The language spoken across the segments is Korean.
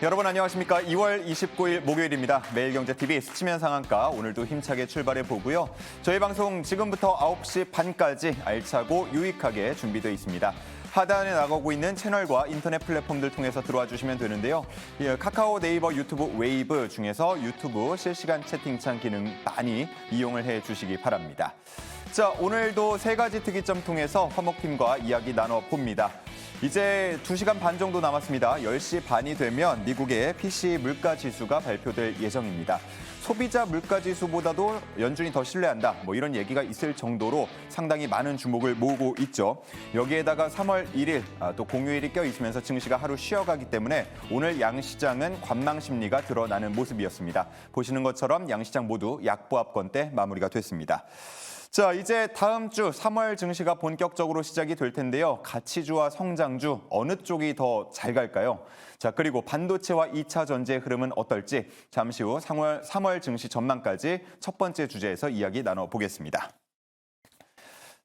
여러분 안녕하십니까. 2월 29일 목요일입니다. 매일경제TV 스치면 상한가 오늘도 힘차게 출발해 보고요. 저희 방송 지금부터 9시 반까지 알차고 유익하게 준비되어 있습니다. 하단에 나가고 있는 채널과 인터넷 플랫폼들 통해서 들어와 주시면 되는데요. 카카오, 네이버, 유튜브, 웨이브 중에서 유튜브 실시간 채팅창 기능 많이 이용을 해 주시기 바랍니다. 자, 오늘도 세 가지 특이점 통해서 화목팀과 이야기 나눠봅니다. 이제 2시간 반 정도 남았습니다. 10시 반이 되면 미국의 PCE 물가지수가 발표될 예정입니다. 소비자 물가지수보다도 연준이 더 신뢰한다. 이런 얘기가 있을 정도로 상당히 많은 주목을 모으고 있죠. 여기에다가 3월 1일 또 공휴일이 껴있으면서 증시가 하루 쉬어가기 때문에 오늘 양시장은 관망 심리가 드러나는 모습이었습니다. 보시는 것처럼 양시장 모두 약보합권대 마무리가 됐습니다. 자, 이제 다음 주 3월 증시가 본격적으로 시작이 될 텐데요. 가치주와 성장주 어느 쪽이 더 잘 갈까요? 자, 그리고 반도체와 2차 전지의 흐름은 어떨지 잠시 후 3월 증시 전망까지 첫 번째 주제에서 이야기 나눠보겠습니다.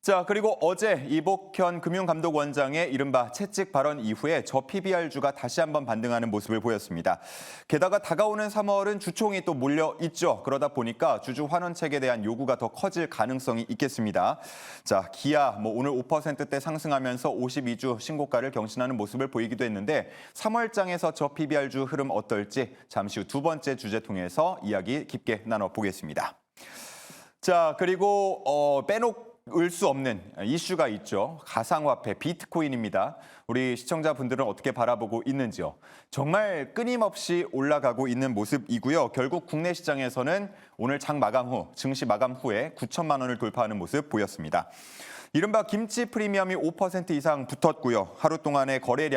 자, 그리고 어제 이복현 금융감독원장의 이른바 채찍 발언 이후에 저 PBR주가 다시 한번 반등하는 모습을 보였습니다. 게다가 다가오는 3월은 주총이 또 몰려 있죠. 그러다 보니까 주주 환원책에 대한 요구가 더 커질 가능성이 있겠습니다. 자, 기아 오늘 5%대 상승하면서 52주 신고가를 경신하는 모습을 보이기도 했는데 3월장에서 저 PBR주 흐름 어떨지 잠시 후 두 번째 주제 통해서 이야기 깊게 나눠보겠습니다. 자, 그리고 빼놓을 수 없는 이슈가 있죠. 가상화폐 비트코인입니다. 우리 시청자분들은 어떻게 바라보고 있는지요? 정말 끊임없이 올라가고 있는 모습이고요. 결국 국내 시장에서는 오늘 장 마감 후, 증시 마감 후에 9천만 원을 돌파하는 모습 보였습니다. 이른바 김치 프리미엄이 5% 이상 붙었고요. 하루 동안의 거래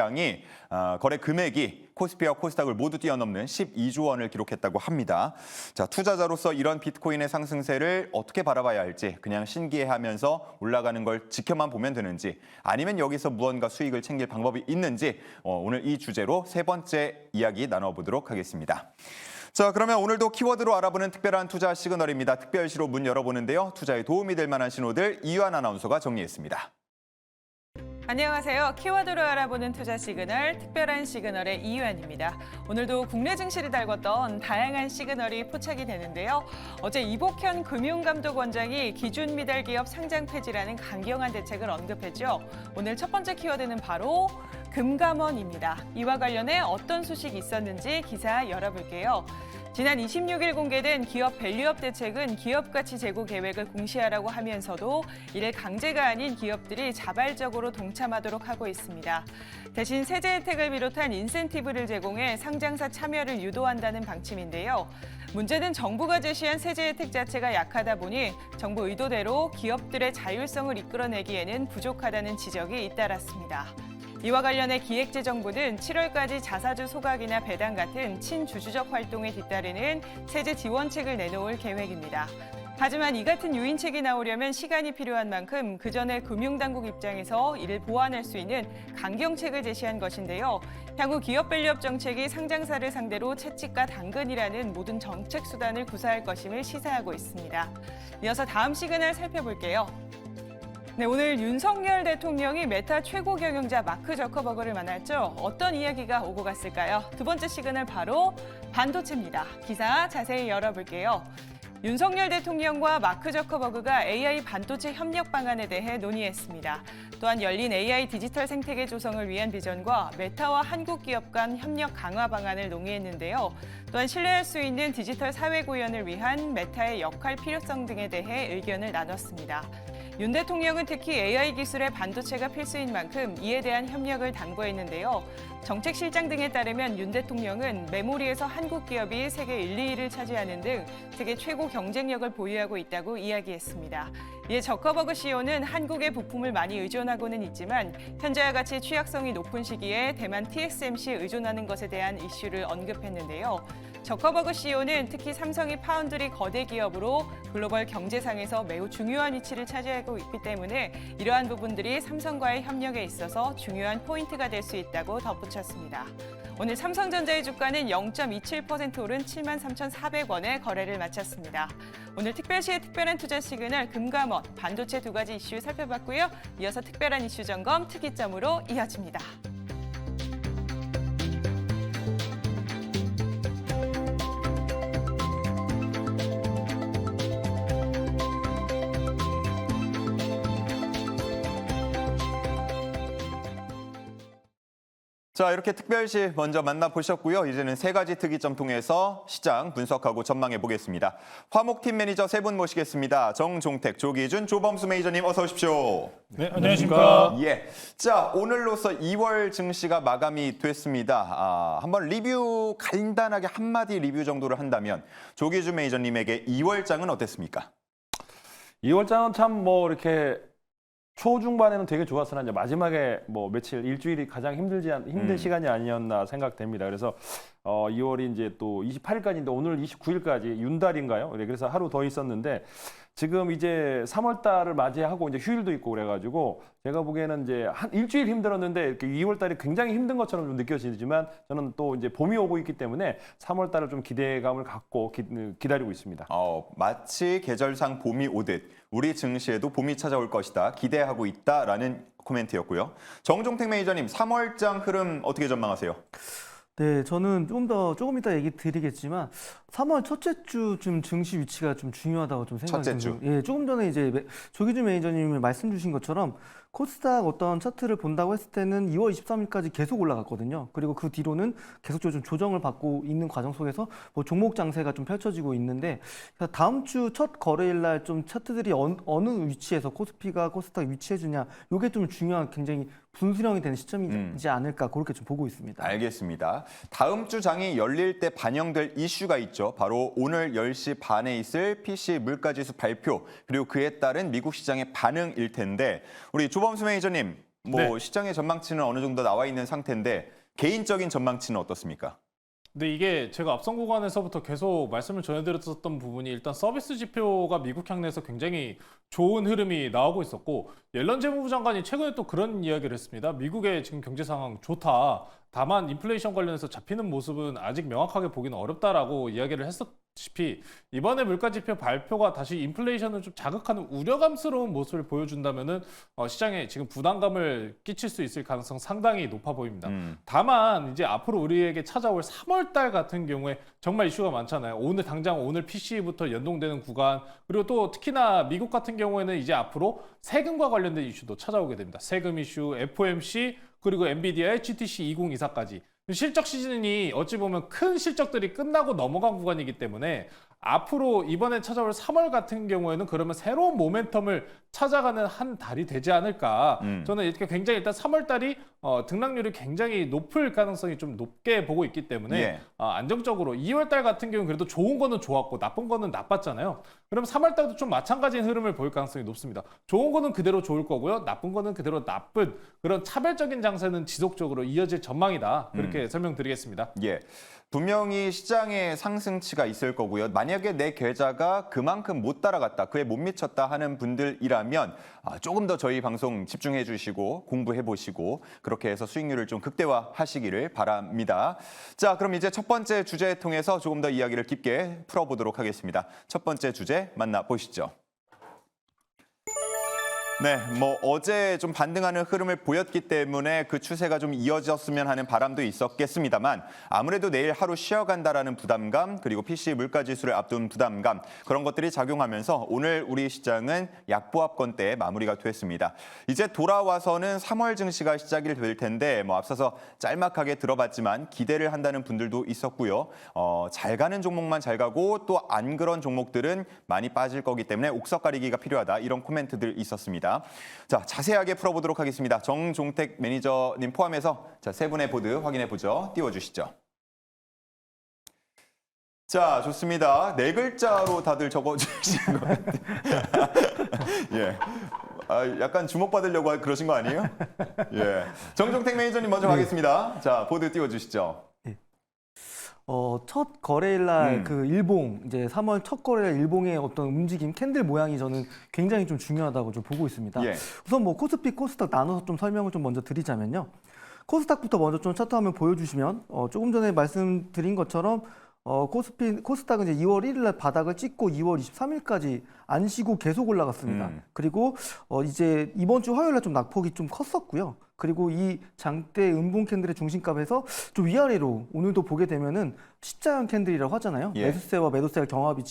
금액이 코스피와 코스닥을 모두 뛰어넘는 12조 원을 기록했다고 합니다. 자, 투자자로서 이런 비트코인의 상승세를 어떻게 바라봐야 할지, 그냥 신기해하면서 올라가는 걸 지켜만 보면 되는지, 아니면 여기서 무언가 수익을 챙길 방법이 있는지 오늘 이 주제로 세 번째 이야기 나눠보도록 하겠습니다. 자, 그러면 오늘도 키워드로 알아보는 특별한 투자 시그널입니다. 특별시로 문 열어보는데요. 투자에 도움이 될 만한 신호들 이유한 아나운서가 정리했습니다. 안녕하세요. 키워드로 알아보는 투자 시그널, 특별한 시그널의 이유한입니다. 오늘도 국내 증시를 달궜던 다양한 시그널이 포착이 되는데요. 어제 이복현 금융감독원장이 기준 미달 기업 상장 폐지라는 강경한 대책을 언급했죠. 오늘 첫 번째 키워드는 바로 금감원입니다. 이와 관련해 어떤 소식이 있었는지 기사 열어볼게요. 지난 26일 공개된 기업 밸류업 대책은 기업 가치 제고 계획을 공시하라고 하면서도 이를 강제가 아닌 기업들이 자발적으로 동참하도록 하고 있습니다. 대신 세제 혜택을 비롯한 인센티브를 제공해 상장사 참여를 유도한다는 방침인데요. 문제는 정부가 제시한 세제 혜택 자체가 약하다 보니 정부 의도대로 기업들의 자율성을 이끌어내기에는 부족하다는 지적이 잇따랐습니다. 이와 관련해 기획재정부는 7월까지 자사주 소각이나 배당 같은 친주주적 활동에 뒤따르는 세제 지원책을 내놓을 계획입니다. 하지만 이 같은 유인책이 나오려면 시간이 필요한 만큼 그 전에 금융당국 입장에서 이를 보완할 수 있는 강경책을 제시한 것인데요. 향후 기업 밸류업 정책이 상장사를 상대로 채찍과 당근이라는 모든 정책 수단을 구사할 것임을 시사하고 있습니다. 이어서 다음 시그널 살펴볼게요. 네, 오늘 윤석열 대통령이 메타 최고 경영자 마크 저커버그를 만났죠. 어떤 이야기가 오고 갔을까요? 두 번째 시그널 바로 반도체입니다. 기사 자세히 열어볼게요. 윤석열 대통령과 마크 저커버그가 AI 반도체 협력 방안에 대해 논의했습니다. 또한 열린 AI 디지털 생태계 조성을 위한 비전과 메타와 한국 기업 간 협력 강화 방안을 논의했는데요. 또한 신뢰할 수 있는 디지털 사회 구현을 위한 메타의 역할 필요성 등에 대해 의견을 나눴습니다. 윤 대통령은 특히 AI 기술의 반도체가 필수인 만큼 이에 대한 협력을 당부했는데요. 정책실장 등에 따르면 윤 대통령은 메모리에서 한국 기업이 세계 1, 2위를 차지하는 등 세계 최고 경쟁력을 보유하고 있다고 이야기했습니다. 이에 저커버그 CEO는 한국의 부품을 많이 의존하고는 있지만 현재와 같이 취약성이 높은 시기에 대만 TSMC에 의존하는 것에 대한 이슈를 언급했는데요. 저커버그 CEO는 특히 삼성이 파운드리 거대 기업으로 글로벌 경제상에서 매우 중요한 위치를 차지하고 있기 때문에 이러한 부분들이 삼성과의 협력에 있어서 중요한 포인트가 될 수 있다고 덧붙였습니다. 오늘 삼성전자의 주가는 0.27% 오른 73,400원에 거래를 마쳤습니다. 오늘 특별시의 특별한 투자 시그널 금감원, 반도체 두 가지 이슈 살펴봤고요. 이어서 특별한 이슈 점검 특이점으로 이어집니다. 자, 이렇게 특별시 먼저 만나보셨고요. 이제는 세 가지 특이점 통해서 시장 분석하고 전망해 보겠습니다. 화목팀 매니저 세 분 모시겠습니다. 정종택, 조기준, 조범수 매니저님 어서 오십시오. 네, 안녕하십니까. 예. 자, 오늘로서 2월 증시가 마감이 됐습니다. 한번 리뷰 간단하게 한마디 리뷰 정도를 한다면 조기준 매니저님에게 2월장은 어땠습니까? 2월장은 참 이렇게 초중반에는 되게 좋았으나 이제 마지막에 며칠 일주일이 가장 힘든 시간이 아니었나 생각됩니다. 그래서 2월이 이제 또 28일까지인데 오늘 29일까지 윤달인가요? 그래서 하루 더 있었는데 지금 이제 3월 달을 맞이하고 이제 휴일도 있고 그래가지고 제가 보기에는 이제 한 일주일 힘들었는데 이렇게 2월 달이 굉장히 힘든 것처럼 좀 느껴지지만 저는 또 이제 봄이 오고 있기 때문에 3월 달을 좀 기대감을 갖고 기다리고 있습니다. 마치 계절상 봄이 오듯 우리 증시에도 봄이 찾아올 것이다. 기대하고 있다라는 코멘트였고요. 정종택 매니저님, 3월장 흐름 어떻게 전망하세요? 네, 저는 조금 이따 얘기 드리겠지만 3월 첫째 주 좀 증시 위치가 좀 중요하다고 좀 생각이 첫째 주. 듭니다. 예, 조금 전에 이제 조기준 매니저님이 말씀 주신 것처럼 코스닥 어떤 차트를 본다고 했을 때는 2월 23일까지 계속 올라갔거든요. 그리고 그 뒤로는 계속적으로 좀 조정을 받고 있는 과정 속에서 종목 장세가 좀 펼쳐지고 있는데 다음 주 첫 거래일 날 좀 차트들이 어느 위치에서 코스피가 코스닥 위치해 주냐 이게 좀 중요한 굉장히 분수령이 되는 시점이지 않을까 그렇게 좀 보고 있습니다. 알겠습니다. 다음 주 장이 열릴 때 반영될 이슈가 있죠. 바로 오늘 10시 반에 있을 PC 물가지수 발표 그리고 그에 따른 미국 시장의 반응일 텐데 우리 조범수 매니저님, 네. 시장의 전망치는 어느 정도 나와 있는 상태인데 개인적인 전망치는 어떻습니까? 근데 이게 제가 앞선 구간에서부터 계속 말씀을 전해드렸었던 부분이 일단 서비스 지표가 미국 향내에서 굉장히 좋은 흐름이 나오고 있었고 옐런 재무부 장관이 최근에 또 그런 이야기를 했습니다. 미국의 지금 경제 상황 좋다. 다만 인플레이션 관련해서 잡히는 모습은 아직 명확하게 보기는 어렵다라고 이야기를 했었다시피 이번에 물가지표 발표가 다시 인플레이션을 좀 자극하는 우려감스러운 모습을 보여준다면은 시장에 지금 부담감을 끼칠 수 있을 가능성 상당히 높아 보입니다. 다만 이제 앞으로 우리에게 찾아올 3월 달 같은 경우에 정말 이슈가 많잖아요. 오늘 PC부터 연동되는 구간 그리고 또 특히나 미국 같은 경우에는 이제 앞으로 세금과 관련된 이슈도 찾아오게 됩니다. 세금 이슈, FOMC 그리고 엔비디아의 GTC 2024까지 실적 시즌이 어찌 보면 큰 실적들이 끝나고 넘어간 구간이기 때문에 앞으로 이번에 찾아올 3월 같은 경우에는 그러면 새로운 모멘텀을 찾아가는 한 달이 되지 않을까. 저는 이렇게 굉장히 일단 3월 달이 등락률이 굉장히 높을 가능성이 좀 높게 보고 있기 때문에 예. 안정적으로 2월 달 같은 경우는 그래도 좋은 거는 좋았고 나쁜 거는 나빴잖아요. 그럼 3월 달도 좀 마찬가지인 흐름을 보일 가능성이 높습니다. 좋은 거는 그대로 좋을 거고요. 나쁜 거는 그대로 나쁜 그런 차별적인 장세는 지속적으로 이어질 전망이다. 그렇게 설명드리겠습니다. 예. 분명히 시장에 상승치가 있을 거고요. 만약에 내 계좌가 그만큼 못 따라갔다, 그에 못 미쳤다 하는 분들이라면 조금 더 저희 방송 집중해 주시고 공부해 보시고 그렇게 해서 수익률을 좀 극대화하시기를 바랍니다. 자, 그럼 이제 첫 번째 주제 통해서 조금 더 이야기를 깊게 풀어보도록 하겠습니다. 첫 번째 주제 만나보시죠. 네, 어제 좀 반등하는 흐름을 보였기 때문에 그 추세가 좀 이어졌으면 하는 바람도 있었겠습니다만 아무래도 내일 하루 쉬어간다라는 부담감 그리고 PC 물가지수를 앞둔 부담감 그런 것들이 작용하면서 오늘 우리 시장은 약보합권대에 마무리가 됐습니다. 이제 돌아와서는 3월 증시가 시작이 될 텐데 앞서서 짤막하게 들어봤지만 기대를 한다는 분들도 있었고요. 잘 가는 종목만 잘 가고 또 안 그런 종목들은 많이 빠질 거기 때문에 옥석 가리기가 필요하다 이런 코멘트들 있었습니다. 자, 자세하게 풀어보도록 하겠습니다. 정종택 매니저님 포함해서 세 분의 보드 확인해 보죠. 띄워주시죠. 자, 좋습니다. 네 글자로 다들 적어주신 것 같아요. 예. 약간 주목받으려고 그러신 거 아니에요? 예. 정종택 매니저님 먼저 가겠습니다. 자, 보드 띄워주시죠. 첫 거래일 날 그 일봉 이제 3월 첫 거래일 일봉의 어떤 움직임 캔들 모양이 저는 굉장히 좀 중요하다고 좀 보고 있습니다. 예. 우선 코스피 코스닥 나눠서 좀 설명을 좀 먼저 드리자면요. 코스닥부터 먼저 좀 차트 화면 보여주시면 조금 전에 말씀드린 것처럼 코스닥은 이제 2월 1일 날 바닥을 찍고 2월 23일까지 안 쉬고 계속 올라갔습니다. 그리고 이제 이번 주 화요일 날 좀 낙폭이 좀 컸었고요. 그리고 이 장대 음봉 캔들의 중심값에서 좀 위아래로 오늘도 보게 되면은 십자형 캔들이라고 하잖아요. 예. 매수세와 매도세가 경합이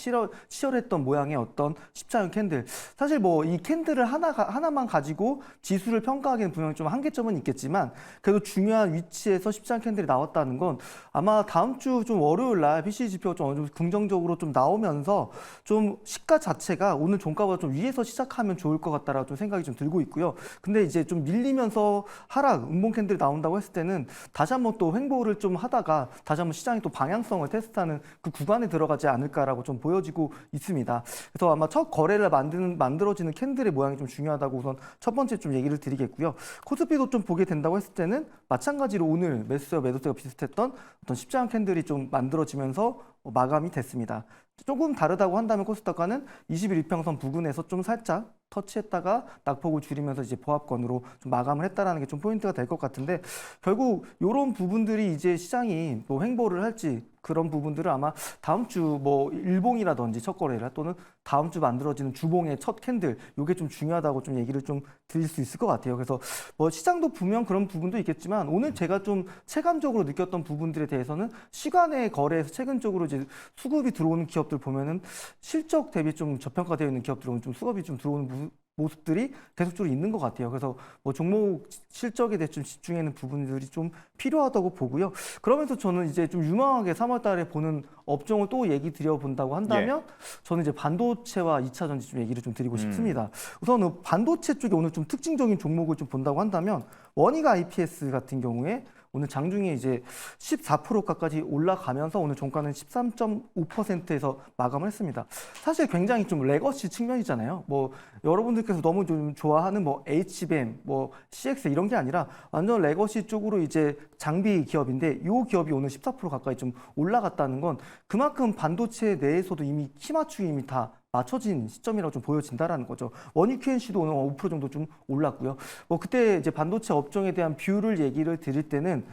치열했던 모양의 어떤 십자형 캔들. 사실 뭐 이 캔들을 하나만 가지고 지수를 평가하기는 분명히 좀 한계점은 있겠지만 그래도 중요한 위치에서 십자형 캔들이 나왔다는 건 아마 다음 주 좀 월요일 날 PCE 지표가 좀 어느 정도 긍정적으로 좀 나오면서 좀 시가 자체가 오늘 종가보다 좀 위에서 시작하면 좋을 것 같다라고 좀 생각이 좀 들고 있고요. 근데 이제 좀 밀리면서 하락, 음봉 캔들이 나온다고 했을 때는 다시 한번 또 횡보를 좀 하다가 다시 한번 시장이 또 방향성을 테스트하는 그 구간에 들어가지 않을까라고 좀 보여지고 있습니다. 그래서 아마 첫 거래를 만들어지는 캔들의 모양이 좀 중요하다고 우선 첫 번째 좀 얘기를 드리겠고요. 코스피도 좀 보게 된다고 했을 때는 마찬가지로 오늘 매수세와 매도세가 비슷했던 어떤 십자형 캔들이 좀 만들어지면서 마감이 됐습니다. 조금 다르다고 한다면 코스닥과는 20일 이평선 부근에서 좀 살짝 터치했다가 낙폭을 줄이면서 이제 보합권으로 좀 마감을 했다라는 게 좀 포인트가 될 것 같은데 결국 이런 부분들이 이제 시장이 뭐 횡보를 할지 그런 부분들을 아마 다음 주 뭐 일봉이라든지 첫 거래일 또는 다음 주 만들어지는 주봉의 첫 캔들 이게 좀 중요하다고 좀 얘기를 좀 드릴 수 있을 것 같아요. 그래서 뭐 시장도 분명 그런 부분도 있겠지만 오늘 제가 좀 체감적으로 느꼈던 부분들에 대해서는 시간의 거래에서 최근적으로 이제 수급이 들어오는 기업들 보면은 실적 대비 좀 저평가되어 있는 기업들은 좀 수급이 좀 들어오는 모습들이 계속적으로 있는 것 같아요. 그래서 뭐 종목 실적에 대해 좀 집중하는 부분들이 좀 필요하다고 보고요. 그러면서 저는 이제 좀 유망하게 3월 달에 보는 업종을 또 얘기 드려본다고 한다면 저는 이제 반도체와 2차 전지 좀 얘기를 좀 드리고 싶습니다. 우선 반도체 쪽에 오늘 좀 특징적인 종목을 좀 본다고 한다면 원익 IPS 같은 경우에 오늘 장중에 이제 14%까지 올라가면서 오늘 종가는 13.5%에서 마감을 했습니다. 사실 굉장히 좀 레거시 측면이잖아요. 뭐 여러분들께서 너무 좀 좋아하는 뭐 HBM, 뭐 CX 이런 게 아니라 완전 레거시 쪽으로 이제 장비 기업인데 이 기업이 오늘 14% 가까이 좀 올라갔다는 건 그만큼 반도체 내에서도 이미 키 맞추기 이미 다 맞춰진 시점이라고 좀 보여진다라는 거죠. 원익 QNC도 오늘 5% 정도 좀 올랐고요. 뭐 그때 이제 반도체 업종에 대한 뷰를 얘기를 드릴 때는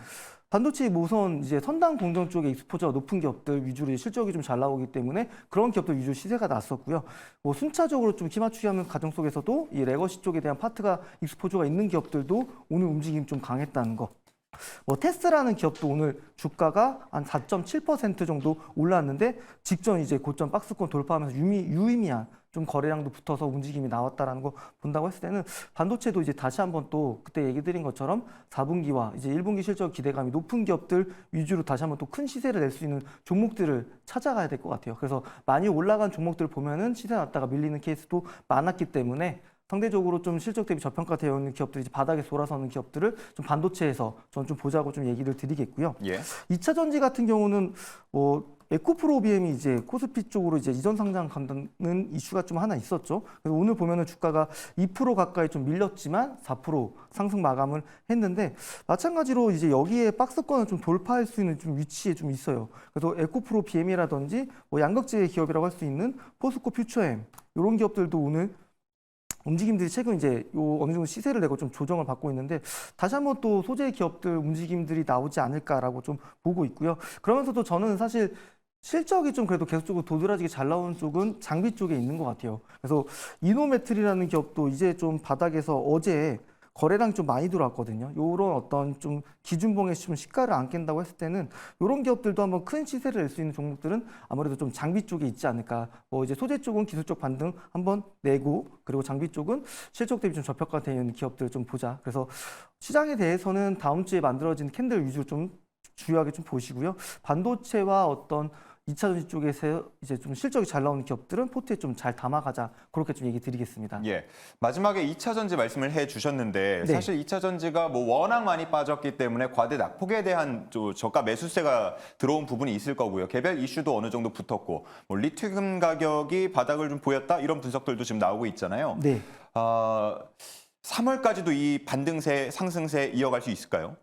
반도체 우선 이제 선단 공정 쪽에 익스포저가 높은 기업들 위주로 실적이 좀 잘 나오기 때문에 그런 기업들 위주로 시세가 났었고요. 뭐 순차적으로 좀 키 맞추기 하는 과정 속에서도 이 레거시 쪽에 대한 파트가 익스포저가 있는 기업들도 오늘 움직임이 좀 강했다는 거. 뭐 테스라는 기업도 오늘 주가가 한 4.7% 정도 올랐는데 직전 이제 고점 박스권 돌파하면서 유의미한 좀 거래량도 붙어서 움직임이 나왔다라는 거 본다고 했을 때는 반도체도 이제 다시 한번 또 그때 얘기 드린 것처럼 4분기와 이제 1분기 실적 기대감이 높은 기업들 위주로 다시 한번 또 큰 시세를 낼 수 있는 종목들을 찾아가야 될 것 같아요. 그래서 많이 올라간 종목들 보면은 시세 났다가 밀리는 케이스도 많았기 때문에 상대적으로 좀 실적 대비 저평가되어 있는 기업들이 이제 바닥에 돌아서는 기업들을 좀 반도체에서 저는 좀 보자고 좀 얘기를 드리겠고요. 2차 전지 같은 경우는 뭐 에코프로비엠이 이제 코스피 쪽으로 이제 이전 상장 간다는 이슈가 좀 하나 있었죠. 그래서 오늘 보면은 주가가 2% 가까이 좀 밀렸지만 4% 상승 마감을 했는데 마찬가지로 이제 여기에 박스권을 좀 돌파할 수 있는 좀 위치에 좀 있어요. 그래서 에코프로비엠이라든지 뭐 양극재 기업이라고 할 수 있는 포스코 퓨처엠 이런 기업들도 오늘 움직임들이 최근 이제 어느 정도 시세를 내고 좀 조정을 받고 있는데 다시 한번 또 소재 기업들 움직임들이 나오지 않을까라고 좀 보고 있고요. 그러면서도 저는 사실 실적이 좀 그래도 계속적으로 도드라지게 잘 나오는 쪽은 장비 쪽에 있는 것 같아요. 그래서 이노메틀이라는 기업도 이제 좀 바닥에서 어제 거래량이 좀 많이 들어왔거든요. 이런 어떤 좀 기준봉에 좀 시가를 안 깬다고 했을 때는 이런 기업들도 한번 큰 시세를 낼 수 있는 종목들은 아무래도 좀 장비 쪽에 있지 않을까. 뭐 이제 소재 쪽은 기술적 반등 한번 내고 그리고 장비 쪽은 실적 대비 좀 저평가되어 있는 기업들을 좀 보자. 그래서 시장에 대해서는 다음 주에 만들어진 캔들 위주로 좀 주요하게 좀 보시고요. 반도체와 어떤 2차 전지 쪽에서 이제 좀 실적이 잘 나오는 기업들은 포트에 좀 잘 담아가자. 그렇게 좀 얘기 드리겠습니다. 예. 마지막에 2차 전지 말씀을 해 주셨는데 네. 사실 2차 전지가 뭐 워낙 많이 빠졌기 때문에 과대 낙폭에 대한 저가 매수세가 들어온 부분이 있을 거고요. 개별 이슈도 어느 정도 붙었고 뭐 리튬 가격이 바닥을 좀 보였다 이런 분석들도 지금 나오고 있잖아요. 네. 3월까지도 이 반등세, 상승세 이어갈 수 있을까요?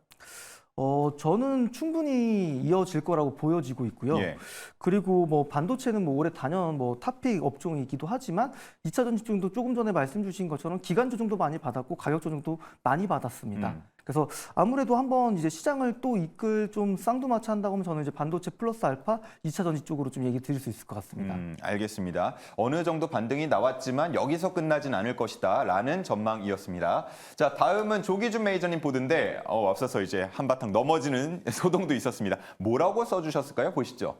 저는 충분히 이어질 거라고 보여지고 있고요. 예. 그리고 뭐 반도체는 뭐 올해 단연 뭐 탑픽 업종이기도 하지만 2차 전지 쪽도 조금 전에 말씀 주신 것처럼 기간 조정도 많이 받았고 가격 조정도 많이 받았습니다. 그래서 아무래도 한번 이제 시장을 또 이끌 좀 쌍두마차한다고 하면 저는 이제 반도체 플러스 알파 2차 전지 쪽으로 좀 얘기 드릴 수 있을 것 같습니다. 알겠습니다. 어느 정도 반등이 나왔지만 여기서 끝나진 않을 것이다 라는 전망이었습니다. 자, 다음은 조기준 매니저님 보던데 앞서서 이제 한바탕 넘어지는 소동도 있었습니다. 뭐라고 써주셨을까요? 보시죠.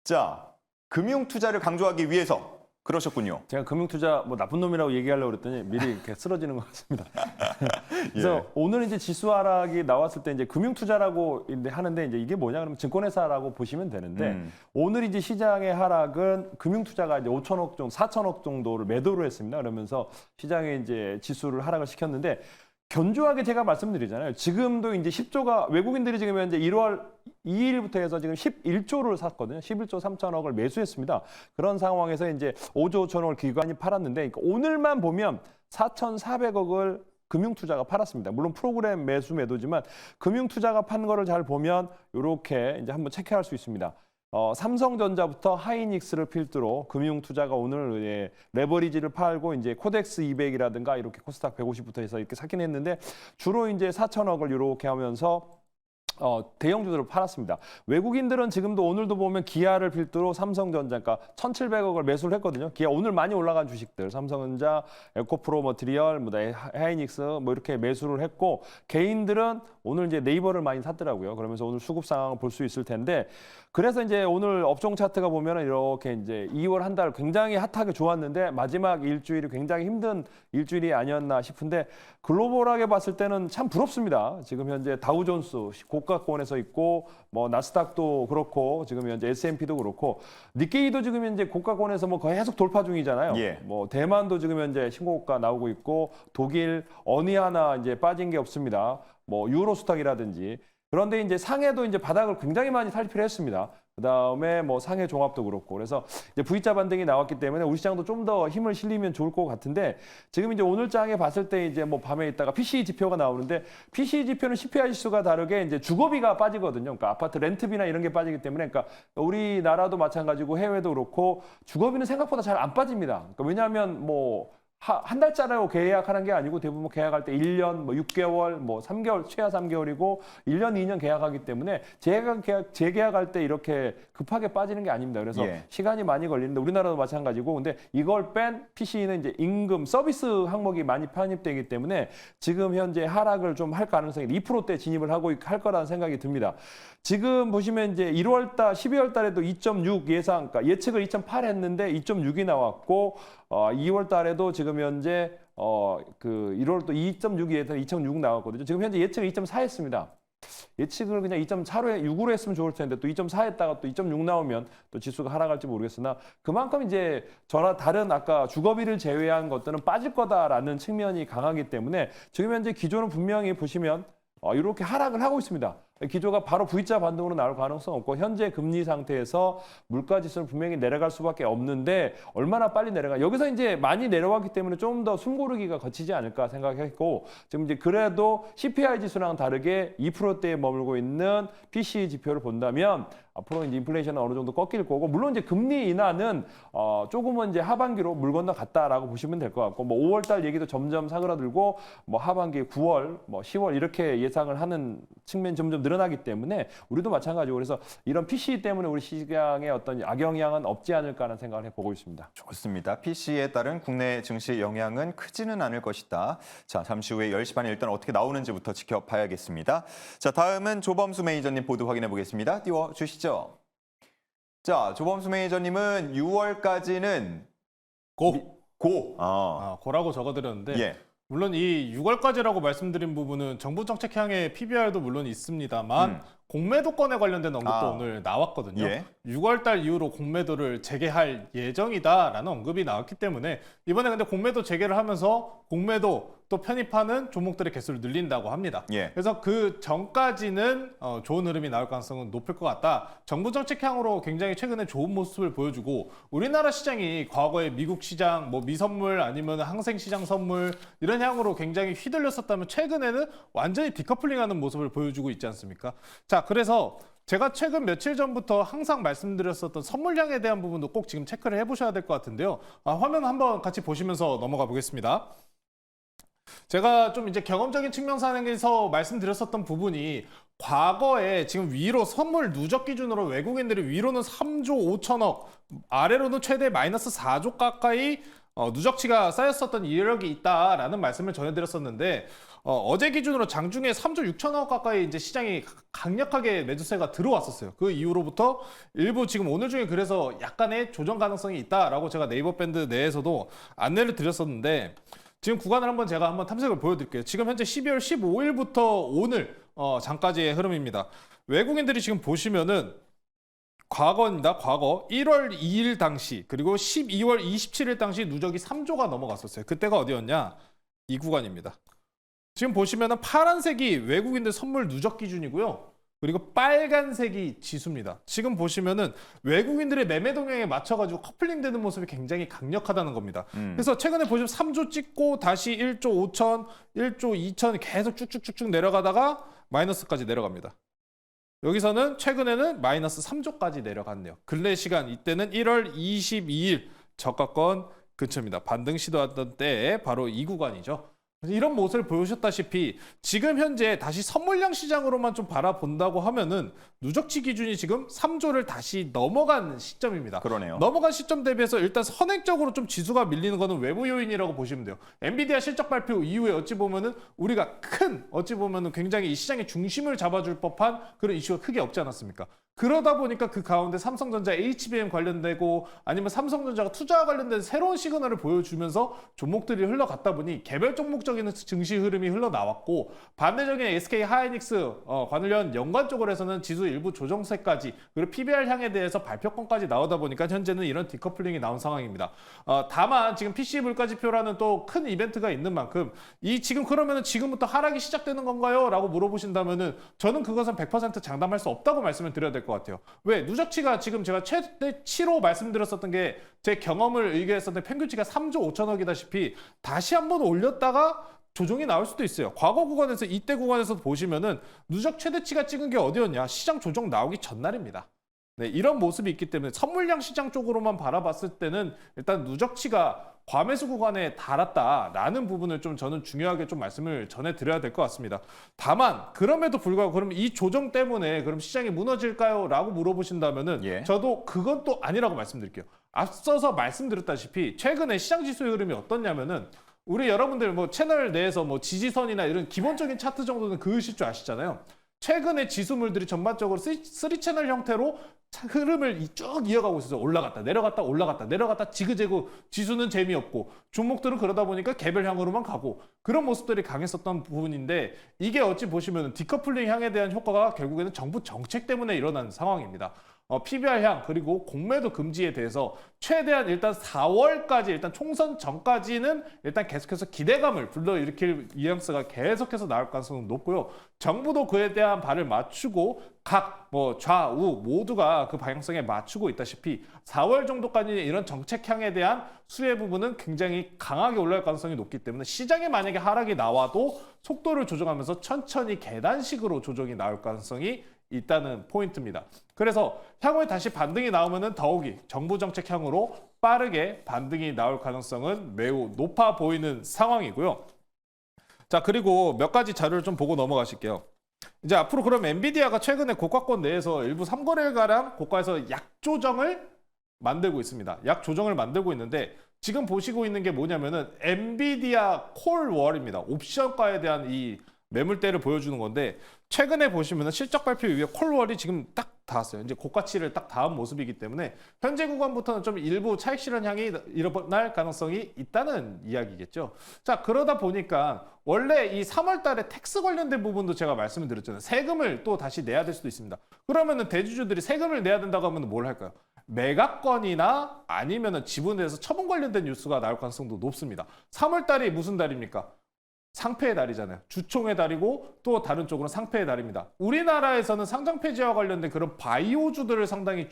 자, 금융 투자를 강조하기 위해서 그러셨군요. 제가 금융투자 뭐 나쁜 놈이라고 얘기하려고 그랬더니 미리 이렇게 쓰러지는 것 같습니다. 그래서 예. 오늘 이제 지수 하락이 나왔을 때 이제 금융투자라고 하는데 이제 이게 뭐냐 그러면 증권회사라고 보시면 되는데 오늘 이제 시장의 하락은 금융투자가 이제 5천억 정도, 4천억 정도를 매도를 했습니다. 그러면서 시장에 이제 지수를 하락을 시켰는데 견조하게 제가 말씀드리잖아요. 지금도 이제 10조가 외국인들이 지금 현재 1월 2일부터 해서 지금 11조를 샀거든요. 11조 3천억을 매수했습니다. 그런 상황에서 이제 5조 5천억을 기관이 팔았는데 그러니까 오늘만 보면 4,400억을 금융투자가 팔았습니다. 물론 프로그램 매도지만 금융투자가 판 거를 잘 보면 이렇게 이제 한번 체크할 수 있습니다. 삼성전자부터 하이닉스를 필두로 금융투자가 오늘 레버리지를 팔고 이제 코덱스 200이라든가 이렇게 코스닥 150부터 해서 이렇게 사긴 했는데 주로 이제 4천억을 이렇게 하면서 대형주들을 팔았습니다. 외국인들은 지금도 오늘도 보면 기아를 필두로 삼성전자가 1,700억을 매수를 했거든요. 기아 오늘 많이 올라간 주식들, 삼성전자, 에코프로 머티리얼, 하이닉스 뭐 이렇게 매수를 했고 개인들은 오늘 이제 네이버를 많이 샀더라고요. 그러면서 오늘 수급 상황을 볼 수 있을 텐데 그래서 이제 오늘 업종 차트가 보면은 이렇게 이제 2월 한 달 굉장히 핫하게 좋았는데 마지막 일주일이 굉장히 힘든 일주일이 아니었나 싶은데 글로벌하게 봤을 때는 참 부럽습니다. 지금 현재 다우존스 고가권에서 있고 뭐 나스닥도 그렇고 지금 현재 S&P도 그렇고 니케이도 지금 현재 고가권에서 뭐 거의 계속 돌파 중이잖아요. 예. 뭐 대만도 지금 현재 신고가 나오고 있고 독일 어느 하나 이제 빠진 게 없습니다. 뭐 유로스탁이라든지 그런데 이제 상해도 이제 바닥을 굉장히 많이 살피를 했습니다. 그다음에 뭐 상해 종합도 그렇고 그래서 이제 V자 반등이 나왔기 때문에 우리 시장도 좀 더 힘을 실리면 좋을 것 같은데 지금 이제 오늘 장에 봤을 때 이제 뭐 밤에 있다가 PCE 지표가 나오는데 PCE 지표는 CPI 지수가 다르게 이제 주거비가 빠지거든요. 그러니까 아파트 렌트비나 이런 게 빠지기 때문에 그러니까 우리나라도 마찬가지고 해외도 그렇고 주거비는 생각보다 잘 안 빠집니다. 그러니까 왜냐하면 뭐 한 달짜리로 계약하는 게 아니고 대부분 계약할 때 1년, 뭐 6개월, 뭐 3개월, 최하 3개월이고 1년, 2년 계약하기 때문에 재계약할 때 이렇게 급하게 빠지는 게 아닙니다. 그래서 예. 시간이 많이 걸리는데 우리나라도 마찬가지고 근데 이걸 뺀 PC는 이제 임금, 서비스 항목이 많이 편입되기 때문에 지금 현재 하락을 좀 할 가능성이 2%대 진입을 하고 할 거라는 생각이 듭니다. 지금 보시면 이제 1월 달, 12월 달에도 2.6 예상, 그러니까 예측을 2.8 했는데 2.6이 나왔고 2월 달에도 지금 현재 그 1월 또 2.6에서 2.6 나왔거든요. 지금 현재 예측을 2.4 했습니다. 예측을 그냥 2.4로 6으로 했으면 좋을 텐데 또 2.4 했다가 또 2.6 나오면 또 지수가 하락할지 모르겠으나 그만큼 이제 저나 다른 아까 주거비를 제외한 것들은 빠질 거다라는 측면이 강하기 때문에 지금 현재 기조는 분명히 보시면 이렇게 하락을 하고 있습니다. 기조가 바로 V자 반등으로 나올 가능성 없고 현재 금리 상태에서 물가 지수는 분명히 내려갈 수밖에 없는데 얼마나 빨리 내려가 여기서 이제 많이 내려왔기 때문에 좀 더 숨고르기가 거치지 않을까 생각했고 지금 이제 그래도 CPI 지수랑 다르게 2%대에 머물고 있는 PCE 지표를 본다면 앞으로 이제 인플레이션은 어느 정도 꺾일 거고 물론 이제 금리 인하는 조금은 이제 하반기로 물 건너갔다라고 보시면 될 것 같고 뭐 5월달 얘기도 점점 사그라들고 뭐 하반기 9월 뭐 10월 이렇게 예상을 하는 측면이 점점 늘어나기 때문에 우리도 마찬가지고 그래서 이런 PCE 때문에 우리 시장에 어떤 악영향은 없지 않을까 하는 생각을 해보고 있습니다. 좋습니다. PC에 따른 국내 증시 영향은 크지는 않을 것이다. 자, 잠시 후에 10시 반에 일단 어떻게 나오는지부터 지켜봐야겠습니다. 자, 다음은 조범수 매니저님 보도 확인해 보겠습니다. 띄워주시죠. 자, 조범수 매니저님은 6월까지는 고라고 적어드렸는데 예. 물론 이 6월까지라고 말씀드린 부분은 정부 정책 향의 PBR도 물론 있습니다만 공매도권에 관련된 언급도 오늘 나왔거든요. 예. 6월 달 이후로 공매도를 재개할 예정이다라는 언급이 나왔기 때문에 이번에 근데 공매도 재개를 하면서 공매도 또 편입하는 종목들의 개수를 늘린다고 합니다. 예. 그래서 그 전까지는 좋은 흐름이 나올 가능성은 높을 것 같다. 정부 정책 향으로 굉장히 최근에 좋은 모습을 보여주고 우리나라 시장이 과거에 미국 시장, 뭐 미선물 아니면 항생 시장 선물 이런 향으로 굉장히 휘둘렸었다면 최근에는 완전히 디커플링하는 모습을 보여주고 있지 않습니까? 자, 그래서 제가 최근 며칠 전부터 항상 말씀드렸었던 선물량에 대한 부분도 꼭 지금 체크를 해보셔야 될 것 같은데요. 화면 한번 같이 보시면서 넘어가 보겠습니다. 제가 좀 이제 경험적인 측면상에서 말씀드렸었던 부분이 과거에 지금 위로 선물 누적 기준으로 외국인들이 위로는 3조 5천억, 아래로는 최대 마이너스 4조 가까이 누적치가 쌓였었던 이력이 있다라는 말씀을 전해드렸었는데 어제 기준으로 장중에 3조 6천억 가까이 이제 시장이 강력하게 매수세가 들어왔었어요. 그 이후로부터 일부 지금 오늘 중에 그래서 약간의 조정 가능성이 있다라고 제가 네이버 밴드 내에서도 안내를 드렸었는데 지금 구간을 제가 한번 탐색을 보여드릴게요. 지금 현재 12월 15일부터 오늘 장까지의 흐름입니다. 외국인들이 지금 보시면은 과거입니다. 과거 1월 2일 당시 그리고 12월 27일 당시 누적이 3조가 넘어갔었어요. 그때가 어디였냐? 이 구간입니다. 지금 보시면은 파란색이 외국인들 선물 누적 기준이고요. 그리고 빨간색이 지수입니다. 지금 보시면은 외국인들의 매매 동향에 맞춰가지고 커플링되는 모습이 굉장히 강력하다는 겁니다. 그래서 최근에 보시면 3조 찍고 다시 1조 5천, 1조 2천 계속 쭉쭉쭉쭉 내려가다가 마이너스까지 내려갑니다. 여기서는 최근에는 마이너스 3조까지 내려갔네요. 근래 시간 이때는 1월 22일 저가권 근처입니다. 반등 시도하던 때에 바로 이 구간이죠. 이런 모습을 보여주셨다시피 지금 현재 다시 선물량 시장으로만 좀 바라본다고 하면은 누적치 기준이 지금 3조를 다시 넘어간 시점입니다. 그러네요. 넘어간 시점 대비해서 일단 선행적으로 좀 지수가 밀리는 거는 외부 요인이라고 보시면 돼요. 엔비디아 실적 발표 이후에 어찌 보면은 우리가 어찌 보면은 굉장히 이 시장의 중심을 잡아줄 법한 그런 이슈가 크게 없지 않았습니까? 그러다 보니까 그 가운데 삼성전자 HBM 관련되고 아니면 삼성전자가 투자와 관련된 새로운 시그널을 보여주면서 종목들이 흘러갔다 보니 개별 종목적인 증시 흐름이 흘러나왔고 반대적인 SK 하이닉스 관련 연관 쪽으로 해서는 지수 일부 조정세까지 그리고 PBR 향에 대해서 발표권까지 나오다 보니까 현재는 이런 디커플링이 나온 상황입니다. 다만 지금 PC 물가지표라는 또 큰 이벤트가 있는 만큼 지금 그러면은 지금부터 하락이 시작되는 건가요? 라고 물어보신다면은 저는 그것은 100% 장담할 수 없다고 말씀을 드려야 될 것 같아요. 왜? 누적치가 지금 제가 최대치로 말씀드렸었던 게 제 경험을 의뢰했었는데 평균치가 3조 5천억이다시피 다시 한번 올렸다가 조정이 나올 수도 있어요. 과거 구간에서 이때 구간에서 보시면은 누적 최대치가 찍은 게 어디였냐? 시장 조정 나오기 전날입니다. 네, 이런 모습이 있기 때문에 선물량 시장 쪽으로만 바라봤을 때는 일단 누적치가 과매수 구간에 달았다라는 부분을 좀 저는 중요하게 좀 말씀을 전해드려야 될 것 같습니다. 다만 그럼에도 불구하고 그럼 이 조정 때문에 그럼 시장이 무너질까요? 라고 물어보신다면은 예. 저도 그건 또 아니라고 말씀드릴게요. 앞서서 말씀드렸다시피 최근에 시장 지수의 흐름이 어떻냐면은 우리 여러분들 뭐 채널 내에서 뭐 지지선이나 이런 기본적인 차트 정도는 그으실 줄 아시잖아요. 최근에 지수물들이 전반적으로 3채널 형태로 흐름을 쭉 이어가고 있어서 올라갔다 내려갔다 올라갔다 내려갔다 지그재그 지수는 재미없고 종목들은 그러다 보니까 개별향으로만 가고 그런 모습들이 강했었던 부분인데 이게 어찌 보시면 디커플링 향에 대한 효과가 결국에는 정부 정책 때문에 일어난 상황입니다. PBR향 그리고 공매도 금지에 대해서 최대한 일단 4월까지 일단 총선 전까지는 일단 계속해서 기대감을 불러일으킬 뉘앙스가 계속해서 나올 가능성은 높고요. 정부도 그에 대한 발을 맞추고 각 좌우 모두가 그 방향성에 맞추고 있다시피 4월 정도까지 이런 정책향에 대한 수혜 부분은 굉장히 강하게 올라갈 가능성이 높기 때문에 시장에 만약에 하락이 나와도 속도를 조정하면서 천천히 계단식으로 조정이 나올 가능성이 있다는 포인트입니다. 그래서 향후에 다시 반등이 나오면은 더욱이 정부 정책 향으로 빠르게 반등이 나올 가능성은 매우 높아 보이는 상황이고요. 자, 그리고 몇 가지 자료를 좀 보고 넘어가실게요. 이제 앞으로 그럼 엔비디아가 최근에 고가권 내에서 일부 3거래일가량 고가에서 약조정을 만들고 있습니다. 약조정을 만들고 있는데 지금 보시고 있는 게 뭐냐면은 엔비디아 콜월입니다. 옵션가에 대한 이 매물대를 보여주는 건데 최근에 보시면 실적 발표 이후에 콜월이 지금 딱 닿았어요. 이제 고가치를 딱 닿은 모습이기 때문에 현재 구간부터는 좀 일부 차익 실현 향이 일어날 가능성이 있다는 이야기겠죠. 자, 그러다 보니까 원래 이 3월 달에 텍스 관련된 부분도 제가 말씀을 드렸잖아요. 세금을 또 다시 내야 될 수도 있습니다. 그러면은 대주주들이 세금을 내야 된다고 하면 뭘 할까요? 매각건이나 아니면은 지분에서 처분 관련된 뉴스가 나올 가능성도 높습니다. 3월 달이 무슨 달입니까? 상폐의 달이잖아요. 주총의 달이고 또 다른 쪽으로는 상폐의 달입니다. 우리나라에서는 상장 폐지와 관련된 그런 바이오주들을 상당히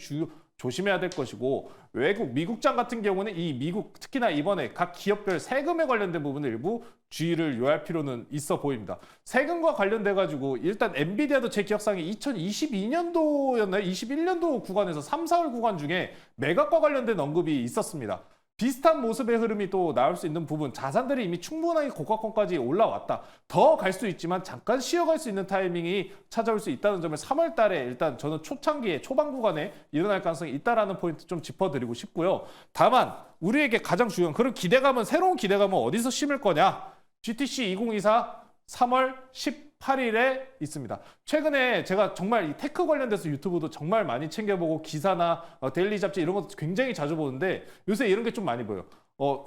조심해야 될 것이고 외국 미국장 같은 경우는 이 미국 특히나 이번에 각 기업별 세금에 관련된 부분을 일부 주의를 요할 필요는 있어 보입니다. 세금과 관련돼 가지고 일단 엔비디아도 제 기억상에 2022년도였나요? 21년도 구간에서 3, 4월 구간 중에 매각과 관련된 언급이 있었습니다. 비슷한 모습의 흐름이 또 나올 수 있는 부분, 자산들이 이미 충분하게 고가권까지 올라왔다. 더 갈 수 있지만 잠깐 쉬어갈 수 있는 타이밍이 찾아올 수 있다는 점을 3월 달에 일단 저는 초창기에 초반 구간에 일어날 가능성이 있다라는 포인트 좀 짚어드리고 싶고요. 다만 우리에게 가장 중요한 그런 기대감은, 새로운 기대감은 어디서 심을 거냐? GTC 2024 3월 18일에 있습니다. 최근에 제가 정말 이 테크 관련돼서 유튜브도 정말 많이 챙겨보고 기사나 데일리 잡지 이런 것도 굉장히 자주 보는데 요새 이런 게 좀 많이 보여요.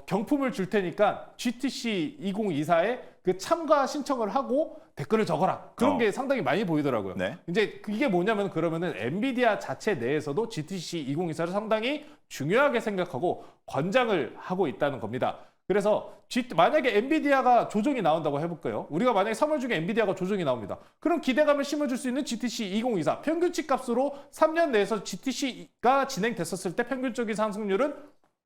경품을 줄 테니까 GTC 2024에 그 참가 신청을 하고 댓글을 적어라. 그런 게 상당히 많이 보이더라고요. 네. 이제 이게 뭐냐면 그러면은 엔비디아 자체 내에서도 GTC 2024를 상당히 중요하게 생각하고 권장을 하고 있다는 겁니다. 그래서 만약에 엔비디아가 조정이 나온다고 해볼까요? 우리가 만약에 3월 중에 엔비디아가 조정이 나옵니다. 그럼 기대감을 심어줄 수 있는 GTC 2024 평균치 값으로 3년 내에서 GTC가 진행됐었을 때 평균적인 상승률은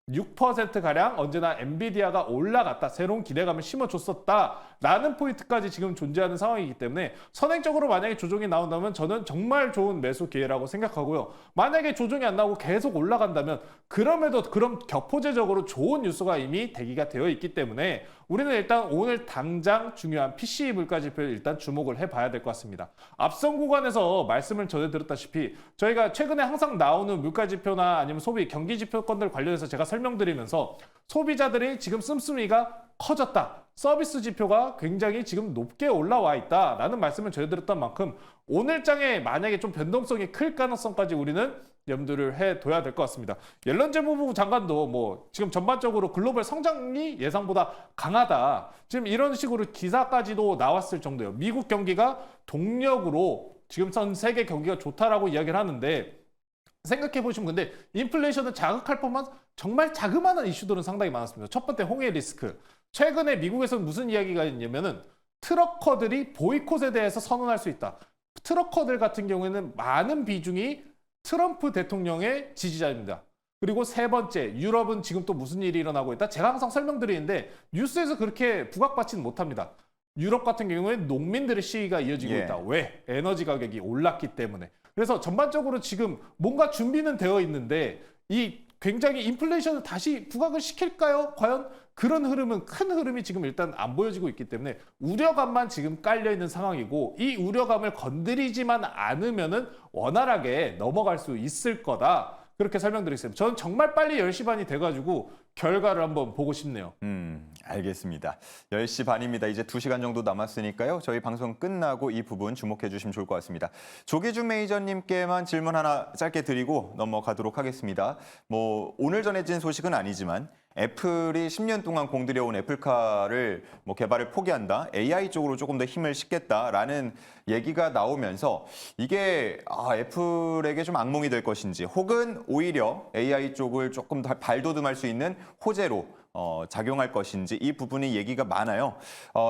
6%가량 언제나 엔비디아가 올라갔다. 새로운 기대감을 심어줬었다라는 포인트까지 지금 존재하는 상황이기 때문에 선행적으로 만약에 조정이 나온다면 저는 정말 좋은 매수 기회라고 생각하고요. 만약에 조정이 안 나오고 계속 올라간다면 그럼에도 그럼 격포제적으로 좋은 뉴스가 이미 대기가 되어 있기 때문에 우리는 일단 오늘 당장 중요한 PCE 물가지표를 일단 주목을 해봐야 될 것 같습니다. 앞선 구간에서 말씀을 전해드렸다시피 저희가 최근에 항상 나오는 물가지표나 아니면 소비 경기지표 건들 관련해서 제가 설명드리면서 소비자들이 지금 씀씀이가 커졌다. 서비스 지표가 굉장히 지금 높게 올라와 있다라는 말씀을 전해드렸던 만큼 오늘장에 만약에 좀 변동성이 클 가능성까지 우리는 염두를 해둬야 될 것 같습니다. 옐런 재무부 장관도 뭐 지금 전반적으로 글로벌 성장이 예상보다 강하다. 지금 이런 식으로 기사까지도 나왔을 정도예요. 미국 경기가 동력으로 지금 전 세계 경기가 좋다라고 이야기를 하는데 생각해 보시면 근데 인플레이션을 자극할 법만 정말 자그마한 이슈들은 상당히 많았습니다. 첫 번째 홍해 리스크. 최근에 미국에서는 무슨 이야기가 있냐면은 트럭커들이 보이콧에 대해서 선언할 수 있다. 트럭커들 같은 경우에는 많은 비중이 트럼프 대통령의 지지자입니다. 그리고 세 번째, 유럽은 지금 또 무슨 일이 일어나고 있다? 제가 항상 설명드리는데 뉴스에서 그렇게 부각받지는 못합니다. 유럽 같은 경우에는 농민들의 시위가 이어지고 있다. 왜? 에너지 가격이 올랐기 때문에. 그래서 전반적으로 지금 뭔가 준비는 되어 있는데 이 굉장히 인플레이션을 다시 부각을 시킬까요? 과연 그런 흐름은 큰 흐름이 지금 일단 안 보여지고 있기 때문에 우려감만 지금 깔려 있는 상황이고 이 우려감을 건드리지만 않으면은 원활하게 넘어갈 수 있을 거다. 그렇게 설명드리겠습니다. 저는 정말 빨리 10시 반이 돼가지고 결과를 한번 보고 싶네요. 알겠습니다. 10시 반입니다. 이제 2시간 정도 남았으니까요. 저희 방송 끝나고 이 부분 주목해 주시면 좋을 것 같습니다. 조기준 매니저님께만 질문 하나 짧게 드리고 넘어가도록 하겠습니다. 뭐 오늘 전해진 소식은 아니지만 애플이 10년 동안 공들여온 애플카를 개발을 포기한다, AI 쪽으로 조금 더 힘을 싣겠다라는 얘기가 나오면서 이게 애플에게 좀 악몽이 될 것인지 혹은 오히려 AI 쪽을 조금 더 발돋움할 수 있는 호재로 작용할 것인지 이 부분이 얘기가 많아요.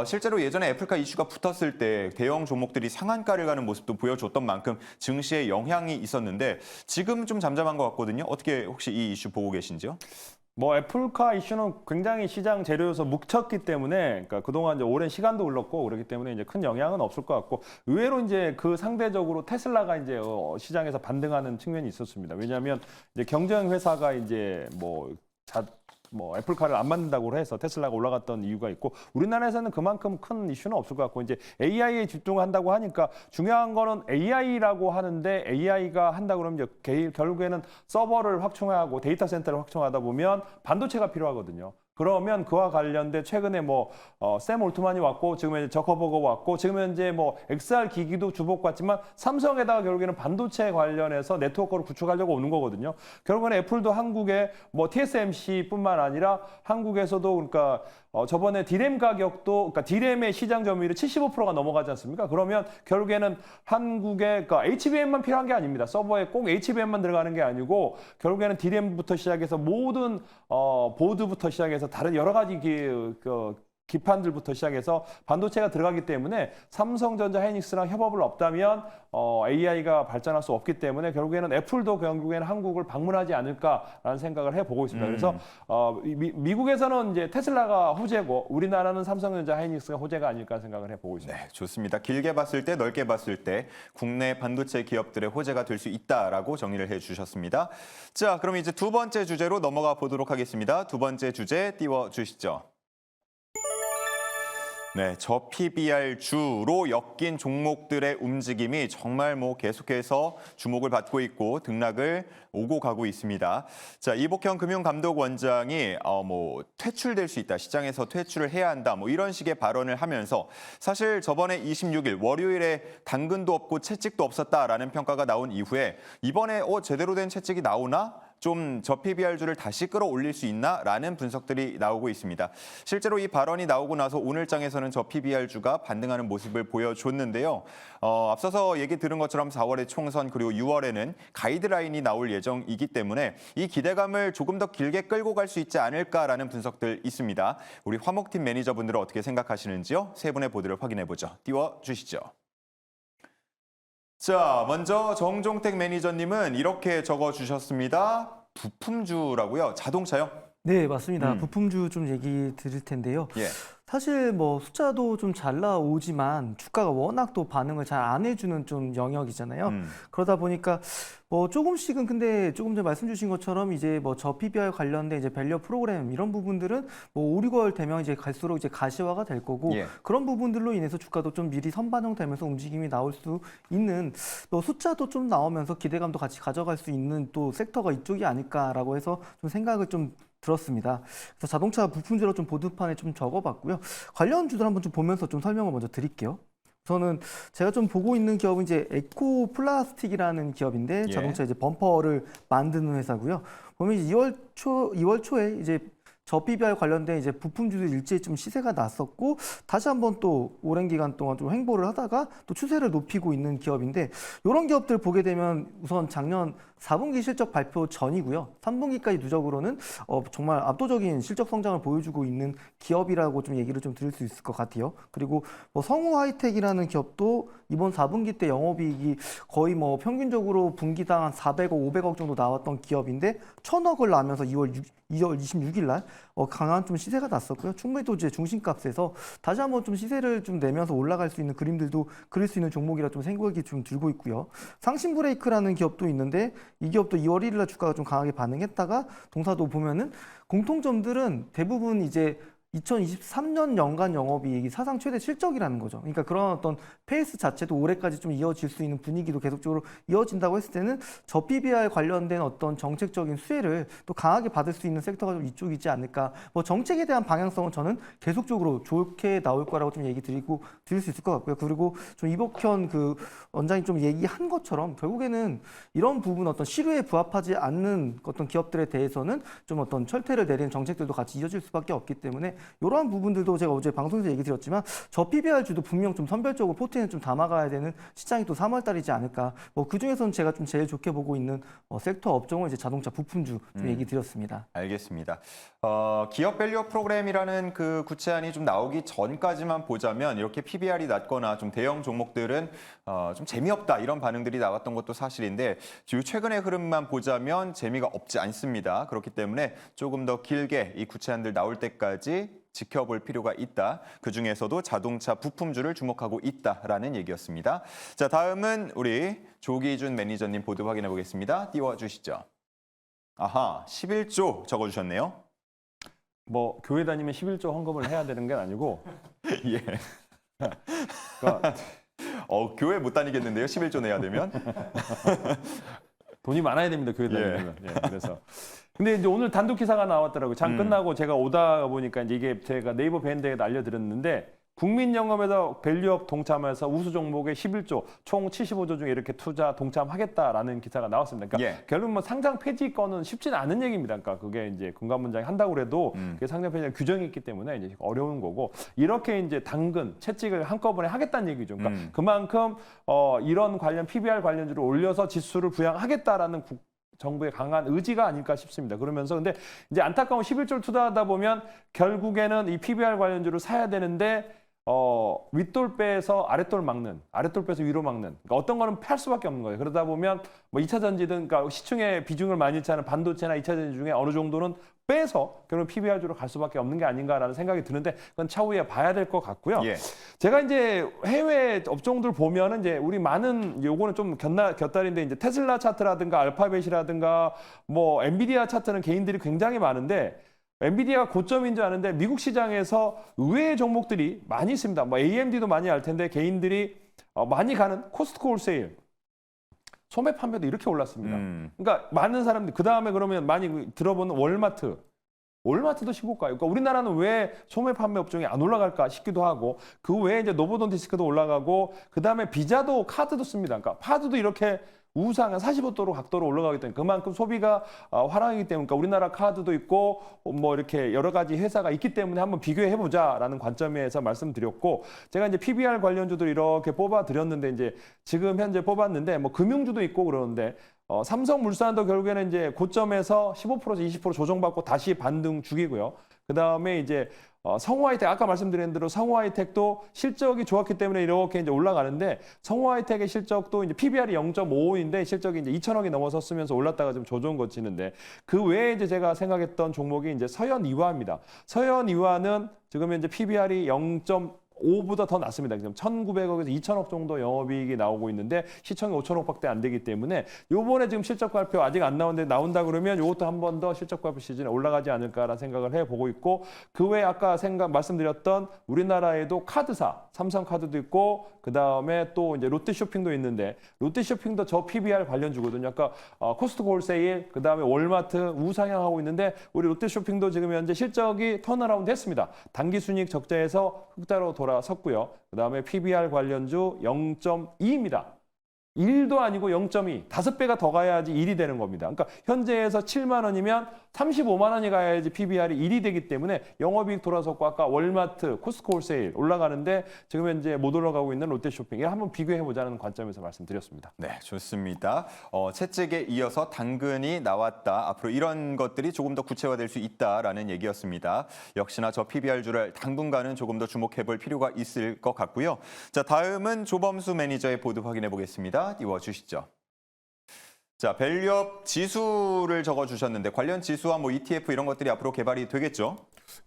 실제로 예전에 애플카 이슈가 붙었을 때 대형 종목들이 상한가를 가는 모습도 보여줬던 만큼 증시에 영향이 있었는데 지금 좀 잠잠한 것 같거든요. 어떻게 혹시 이 이슈 보고 계신지요? 뭐 애플카 이슈는 굉장히 시장 재료여서 묵혔기 때문에 그러니까 그동안 이제 오랜 시간도 흘렀고 그렇기 때문에 이제 큰 영향은 없을 것 같고 의외로 이제 그 상대적으로 테슬라가 이제 시장에서 반등하는 측면이 있었습니다. 왜냐하면 이제 경쟁 회사가 이제 뭐 애플카를 안 만든다고 해서 테슬라가 올라갔던 이유가 있고 우리나라에서는 그만큼 큰 이슈는 없을 것 같고 이제 AI에 집중한다고 하니까 중요한 거는 AI라고 하는데 AI가 한다 그러면 이제 결국에는 서버를 확충하고 데이터 센터를 확충하다 보면 반도체가 필요하거든요. 그러면 그와 관련된 최근에 샘 올트만이 왔고 지금 이제 저커버거가 왔고 지금 현재 XR 기기도 주목받지만 삼성에다가 결국에는 반도체 관련해서 네트워크를 구축하려고 오는 거거든요. 결국에는 애플도 한국에 TSMC뿐만 아니라 한국에서도 그러니까 저번에 디램 가격도 그러니까 디램의 시장 점유율이 75%가 넘어가지 않습니까? 그러면 결국에는 한국에 그러니까 HBM만 필요한 게 아닙니다. 서버에 꼭 HBM만 들어가는 게 아니고 결국에는 디램부터 시작해서 모든 보드부터 시작해서 다른 여러 가지 기판들부터 시작해서 반도체가 들어가기 때문에 삼성전자, 하이닉스랑 협업을 없다면 AI가 발전할 수 없기 때문에 결국에는 애플도 결국에는 한국을 방문하지 않을까라는 생각을 해보고 있습니다. 그래서 미국에서는 이제 테슬라가 호재고 우리나라는 삼성전자, 하이닉스가 호재가 아닐까 생각을 해보고 있습니다. 네, 좋습니다. 길게 봤을 때, 넓게 봤을 때 국내 반도체 기업들의 호재가 될 수 있다라고 정리를 해주셨습니다. 자, 그럼 이제 두 번째 주제로 넘어가 보도록 하겠습니다. 두 번째 주제 띄워주시죠. 네, 저 PBR주로 엮인 종목들의 움직임이 정말 계속해서 주목을 받고 있고 등락을 오고 가고 있습니다. 자, 이복현 금융감독원장이 퇴출될 수 있다, 시장에서 퇴출을 해야 한다, 이런 식의 발언을 하면서 사실 저번에 26일 월요일에 당근도 없고 채찍도 없었다라는 평가가 나온 이후에 이번에 제대로 된 채찍이 나오나? 좀 저 PBR주를 다시 끌어올릴 수 있나라는 분석들이 나오고 있습니다. 실제로 이 발언이 나오고 나서 오늘장에서는 저 PBR주가 반등하는 모습을 보여줬는데요. 앞서서 얘기 들은 것처럼 4월에 총선 그리고 6월에는 가이드라인이 나올 예정이기 때문에 이 기대감을 조금 더 길게 끌고 갈 수 있지 않을까라는 분석들 있습니다. 우리 화목팀 매니저분들은 어떻게 생각하시는지요? 세 분의 보도를 확인해보죠. 띄워주시죠. 자, 먼저 정종택 매니저님은 이렇게 적어주셨습니다. 부품주라고요? 자동차요? 네, 맞습니다. 부품주 좀 얘기 드릴 텐데요. 예. 사실 숫자도 좀 잘 나오지만 주가가 워낙 또 반응을 잘 안 해주는 좀 영역이잖아요. 그러다 보니까 조금씩은 근데 조금 전에 말씀 주신 것처럼 이제 저 PBR 관련된 이제 밸류 프로그램 이런 부분들은 5, 6월 되면 이제 갈수록 이제 가시화가 될 거고 예. 그런 부분들로 인해서 주가도 좀 미리 선반영되면서 움직임이 나올 수 있는 숫자도 좀 나오면서 기대감도 같이 가져갈 수 있는 또 섹터가 이쪽이 아닐까라고 해서 좀 생각을 좀 들었습니다. 그래서 자동차 부품주로 좀 보드판에 좀 적어봤고요. 관련 주들 한번 좀 보면서 좀 설명을 먼저 드릴게요. 저는 제가 좀 보고 있는 기업은 이제 에코 플라스틱이라는 기업인데 예. 자동차 이제 범퍼를 만드는 회사고요. 보면 이제 2월 초에 이제 저 PBR 관련된 이제 부품주들 일제히 좀 시세가 났었고 다시 한번 또 오랜 기간 동안 좀 횡보를 하다가 또 추세를 높이고 있는 기업인데 이런 기업들 보게 되면 우선 작년 4분기 실적 발표 전이고요. 3분기까지 누적으로는 정말 압도적인 실적 성장을 보여주고 있는 기업이라고 좀 얘기를 좀 드릴 수 있을 것 같아요. 그리고 성우 하이텍이라는 기업도 이번 4분기 때 영업이익이 거의 평균적으로 분기당 한 400억, 500억 정도 나왔던 기업인데 1,000억을 나면서 2월 26일 날 강한 좀 시세가 났었고요. 충분히 또 이제 중심값에서 다시 한번 좀 시세를 좀 내면서 올라갈 수 있는 그림들도 그릴 수 있는 종목이라 좀 생각이 좀 들고 있고요. 상신 브레이크라는 기업도 있는데 이 기업도 2월 1일 날 주가가 좀 강하게 반응했다가 동사도 보면은 공통점들은 대부분 이제 2023년 연간 영업이익이 사상 최대 실적이라는 거죠. 그러니까 그런 어떤 페이스 자체도 올해까지 좀 이어질 수 있는 분위기도 계속적으로 이어진다고 했을 때는 저 PBR 관련된 어떤 정책적인 수혜를 또 강하게 받을 수 있는 섹터가 좀 이쪽이지 않을까. 정책에 대한 방향성은 저는 계속적으로 좋게 나올 거라고 좀 얘기 드릴 수 있을 것 같고요. 그리고 좀 이복현 원장이 좀 얘기한 것처럼 결국에는 이런 부분 어떤 실효에 부합하지 않는 어떤 기업들에 대해서는 좀 어떤 철퇴를 내리는 정책들도 같이 이어질 수밖에 없기 때문에 이러한 부분들도 제가 어제 방송에서 얘기 드렸지만 저 PBR주도 분명 좀 선별적으로 포트에는 좀 담아가야 되는 시장이 또 3월 달이지 않을까. 그 중에서는 제가 좀 제일 좋게 보고 있는 섹터 업종은 이제 자동차 부품주 좀 얘기 드렸습니다. 알겠습니다. 기업 밸류 프로그램이라는 그 구체안이 좀 나오기 전까지만 보자면 이렇게 PBR이 낮거나 좀 대형 종목들은 좀 재미없다 이런 반응들이 나왔던 것도 사실인데 최근의 흐름만 보자면 재미가 없지 않습니다. 그렇기 때문에 조금 더 길게 이 구체안들 나올 때까지 지켜볼 필요가 있다. 그중에서도 자동차 부품주를 주목하고 있다라는 얘기였습니다. 자, 다음은 우리 조기준 매니저님 보도 확인해 보겠습니다. 띄워주시죠. 아하, 11조 적어주셨네요. 교회 다니면 11조 헌금을 해야 되는 게 아니고 예. 그러니까 교회 못 다니겠는데요? 11조 내야 되면? 돈이 많아야 됩니다. 교회 다니면. 그래서 근데 이제 오늘 단독 기사가 나왔더라고요. 장 끝나고 제가 오다 보니까 이제 이게 제가 네이버 밴드에도 알려드렸는데 국민연금에서 밸류업 동참해서 우수 종목에 11조, 총 75조 중에 이렇게 투자 동참하겠다라는 기사가 나왔습니다. 그러니까 결국 상장 폐지건은 쉽지는 않은 얘기입니다. 그러니까 그게 이제 금감원장이 한다고 해도 그게 상장 폐지가 규정이 있기 때문에 이제 어려운 거고 이렇게 이제 당근 채찍을 한꺼번에 하겠다는 얘기죠. 그러니까 그만큼 이런 관련 PBR 관련주를 올려서 지수를 부양하겠다라는 정부의 강한 의지가 아닐까 싶습니다. 그러면서 근데 이제 안타까운 11조를 투자하다 보면 결국에는 이 PBR 관련주를 사야 되는데 윗돌 빼서 아랫돌 막는, 아랫돌 빼서 위로 막는. 그러니까 어떤 거는 팔 수밖에 없는 거예요. 그러다 보면 뭐 2차 전지든 그러니까 시중에 비중을 많이 차는 반도체나 2차 전지 중에 어느 정도는 빼서 결국 PBR주로 갈 수밖에 없는 게 아닌가라는 생각이 드는데 그건 차후에 봐야 될 것 같고요. 예. 제가 이제 해외 업종들 보면은 이제 우리 많은 요거는 좀 곁다리인데 이제 테슬라 차트라든가 알파벳이라든가 뭐 엔비디아 차트는 개인들이 굉장히 많은데 엔비디아가 고점인 줄 아는데 미국 시장에서 의외의 종목들이 많이 있습니다. 뭐 AMD도 많이 알 텐데 개인들이 많이 가는 코스트코 홀세일 소매 판매도 이렇게 올랐습니다. 그러니까 많은 사람들 그 다음에 그러면 많이 들어보는 월마트도 신고가요. 그러니까 우리나라는 왜 소매 판매 업종이 안 올라갈까 싶기도 하고 그 외에 이제 노보돈디스크도 올라가고 그 다음에 비자도 카드도 씁니다. 그러니까 파드도 이렇게 우상한 45도로 각도로 올라가기 때문에 그만큼 소비가 화랑이기 때문에 그러니까 우리나라 카드도 있고 뭐 이렇게 여러 가지 회사가 있기 때문에 한번 비교해 보자라는 관점에서 말씀드렸고 제가 이제 PBR 관련주들 이렇게 뽑아 드렸는데 이제 지금 현재 뽑았는데 뭐 금융주도 있고 그러는데 삼성물산도 결국에는 이제 고점에서 15%에서 20% 조정받고 다시 반등 중이고요. 그 다음에 이제 성우하이텍 아까 말씀드린 대로 성우하이텍도 실적이 좋았기 때문에 이렇게 이제 올라가는데 성우하이텍의 실적도 이제 PBR이 0.55인데 실적이 이제 2천억이 넘어섰으면서 올랐다가 좀 조정 거치는데 그 외에 이제 제가 생각했던 종목이 이제 서현이화입니다. 서현이화는 지금 현재 PBR이 0.5보다 더 낮습니다. 지금 1,900억에서 2,000억 정도 영업이익이 나오고 있는데 시총이 5,000억밖에 안 되기 때문에 요번에 지금 실적 발표 아직 안 나오는데 나온다 그러면 이것도 한 번 더 실적 발표 시즌에 올라가지 않을까라는 생각을 해보고 있고 그 외에 아까 말씀드렸던 우리나라에도 카드사 삼성카드도 있고 그 다음에 또 이제 롯데쇼핑도 있는데 롯데쇼핑도 저 PBR 관련주거든요. 아까 코스트코 홀세일 그 다음에 월마트 우상향하고 있는데 우리 롯데쇼핑도 지금 현재 실적이 턴어라운드 했습니다. 당기순이익 적자에서 흑자로 돌아섰고요. 그 다음에 PBR 관련주 0.2입니다. 1도 아니고 0.2, 5배가 더 가야지 1이 되는 겁니다. 그러니까 현재에서 7만 원이면 35만 원이 가야지 PBR이 1이 되기 때문에 영업이익 돌아섰고 아까 월마트, 코스트코 홀세일 올라가는데 지금 현재 못 올라가고 있는 롯데쇼핑 이걸 한번 비교해보자는 관점에서 말씀드렸습니다. 네, 좋습니다. 채찍에 이어서 당근이 나왔다. 앞으로 이런 것들이 조금 더 구체화될 수 있다라는 얘기였습니다. 역시나 저 PBR주를 당분간은 조금 더 주목해볼 필요가 있을 것 같고요. 자, 다음은 조범수 매니저의 보도 확인해 보겠습니다. 띄워주시죠. 자, 밸류업 지수를 적어주셨는데 관련 지수와 뭐 ETF 이런 것들이 앞으로 개발이 되겠죠?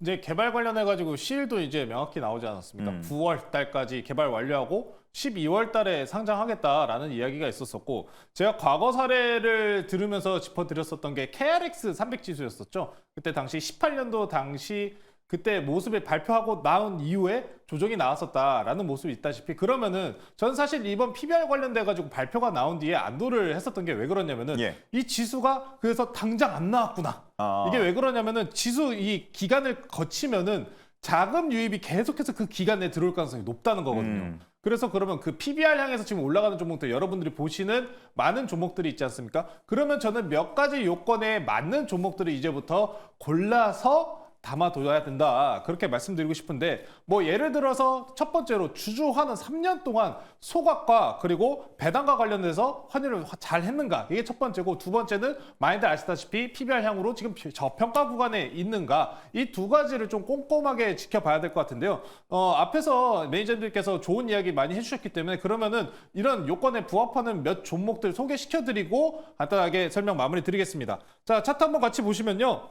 이제 개발 관련해가지고 실도 이제 명확히 나오지 않았습니까? 9월 달까지 개발 완료하고 12월 달에 상장하겠다라는 이야기가 있었었고 제가 과거 사례를 들으면서 짚어드렸었던 게 KRX 300 지수였었죠. 그때 당시 18년도 당시 그때 모습을 발표하고 나온 이후에 조정이 나왔었다라는 모습이 있다시피 그러면은 전 사실 이번 PBR 관련돼 가지고 발표가 나온 뒤에 안도를 했었던 게 왜 그러냐면은 이 지수가 그래서 당장 안 나왔구나. 이게 왜 그러냐면은 지수 이 기간을 거치면은 자금 유입이 계속해서 그 기간 내에 들어올 가능성이 높다는 거거든요. 그래서 그러면 그 PBR 향해서 지금 올라가는 종목들 여러분들이 보시는 많은 종목들이 있지 않습니까? 그러면 저는 몇 가지 요건에 맞는 종목들을 이제부터 골라서 담아둬야 된다. 그렇게 말씀드리고 싶은데 뭐 예를 들어서 첫 번째로 주주환은 3년 동안 소각과 그리고 배당과 관련돼서 환율을 잘 했는가 이게 첫 번째고 두 번째는 많이들 아시다시피 PBR 향으로 지금 저평가 구간에 있는가 이 두 가지를 좀 꼼꼼하게 지켜봐야 될 것 같은데요. 앞에서 매니저님들께서 좋은 이야기 많이 해주셨기 때문에 그러면은 이런 요건에 부합하는 몇 종목들 소개시켜드리고 간단하게 설명 마무리 드리겠습니다. 자, 차트 한번 같이 보시면요.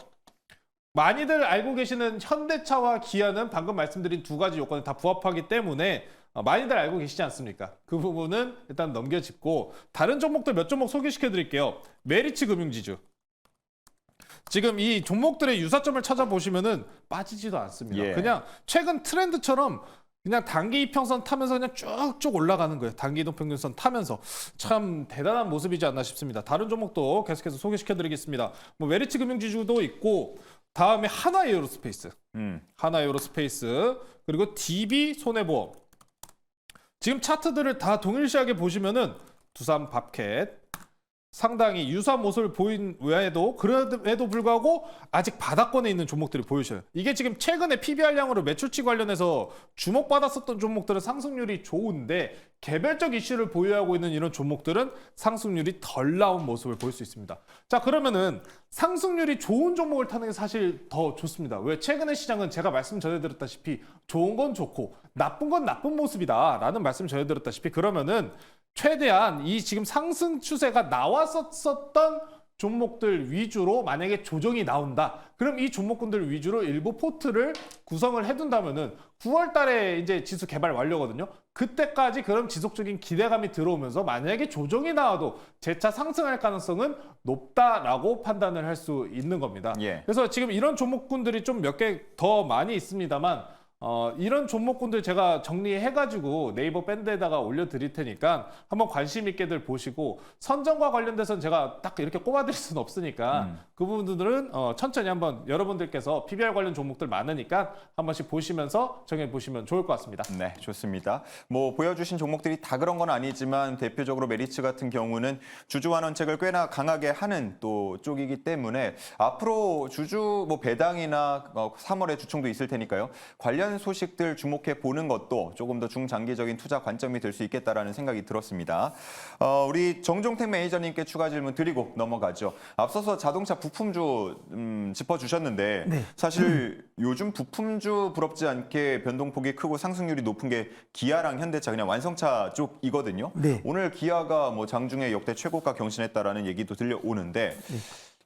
많이들 알고 계시는 현대차와 기아는 방금 말씀드린 두 가지 요건에 다 부합하기 때문에 많이들 알고 계시지 않습니까? 그 부분은 일단 넘겨짚고 다른 종목들 몇 종목 소개시켜 드릴게요. 메리츠 금융지주. 지금 이 종목들의 유사점을 찾아보시면은 빠지지도 않습니다. 그냥 최근 트렌드처럼 그냥 단기 이평선 타면서 그냥 쭉쭉 올라가는 거예요. 단기 이동평균선 타면서 참 대단한 모습이지 않나 싶습니다. 다른 종목도 계속해서 소개시켜드리겠습니다. 뭐 메리츠 금융지주도 있고 다음에 하나에어로스페이스, 하나에어로스페이스 그리고 DB 손해보험. 지금 차트들을 다 동일시하게 보시면은 두산 밥캣 상당히 유사한 모습을 보인 외에도 그럼에도 불구하고 아직 바닥권에 있는 종목들이 보이셔요. 이게 지금 최근에 PBR량으로 매출치 관련해서 주목받았었던 종목들은 상승률이 좋은데 개별적 이슈를 보유하고 있는 이런 종목들은 상승률이 덜 나온 모습을 볼 수 있습니다. 자, 그러면은 상승률이 좋은 종목을 타는 게 사실 더 좋습니다. 왜? 최근의 시장은 제가 말씀 전해드렸다시피 좋은 건 좋고 나쁜 건 나쁜 모습이다라는 말씀 전해드렸다시피 그러면은 최대한 이 지금 상승 추세가 나왔었던 종목들 위주로 만약에 조정이 나온다. 그럼 이 종목군들 위주로 일부 포트를 구성을 해둔다면은 9월 달에 이제 지수 개발 완료거든요. 그때까지 그럼 지속적인 기대감이 들어오면서 만약에 조정이 나와도 재차 상승할 가능성은 높다라고 판단을 할 수 있는 겁니다. 예. 그래서 지금 이런 종목군들이 좀 몇 개 더 많이 있습니다만 이런 종목군들 제가 정리해가지고 네이버 밴드에다가 올려드릴 테니까 한번 관심 있게들 보시고 선정과 관련돼서는 제가 딱 이렇게 꼽아드릴 수는 없으니까 그 부분들은 천천히 한번 여러분들께서 PBR 관련 종목들 많으니까 한 번씩 보시면서 정해보시면 좋을 것 같습니다. 네, 좋습니다. 뭐 보여주신 종목들이 다 그런 건 아니지만 대표적으로 메리츠 같은 경우는 주주 환원책을 꽤나 강하게 하는 또 쪽이기 때문에 앞으로 주주 뭐 배당이나 3월에 주총도 있을 테니까요. 관련 소식들 주목해 보는 것도 조금 더 중장기적인 투자 관점이 될 수 있겠다라는 생각이 들었습니다. 우리 정종택 매니저님께 추가 질문 드리고 넘어가죠. 앞서서 자동차 부품주 짚어주셨는데 네. 사실 요즘 부품주 부럽지 않게 변동폭이 크고 상승률이 높은 게 기아랑 현대차 그냥 완성차 쪽이거든요. 네. 오늘 기아가 뭐 장중에 역대 최고가 경신했다라는 얘기도 들려오는데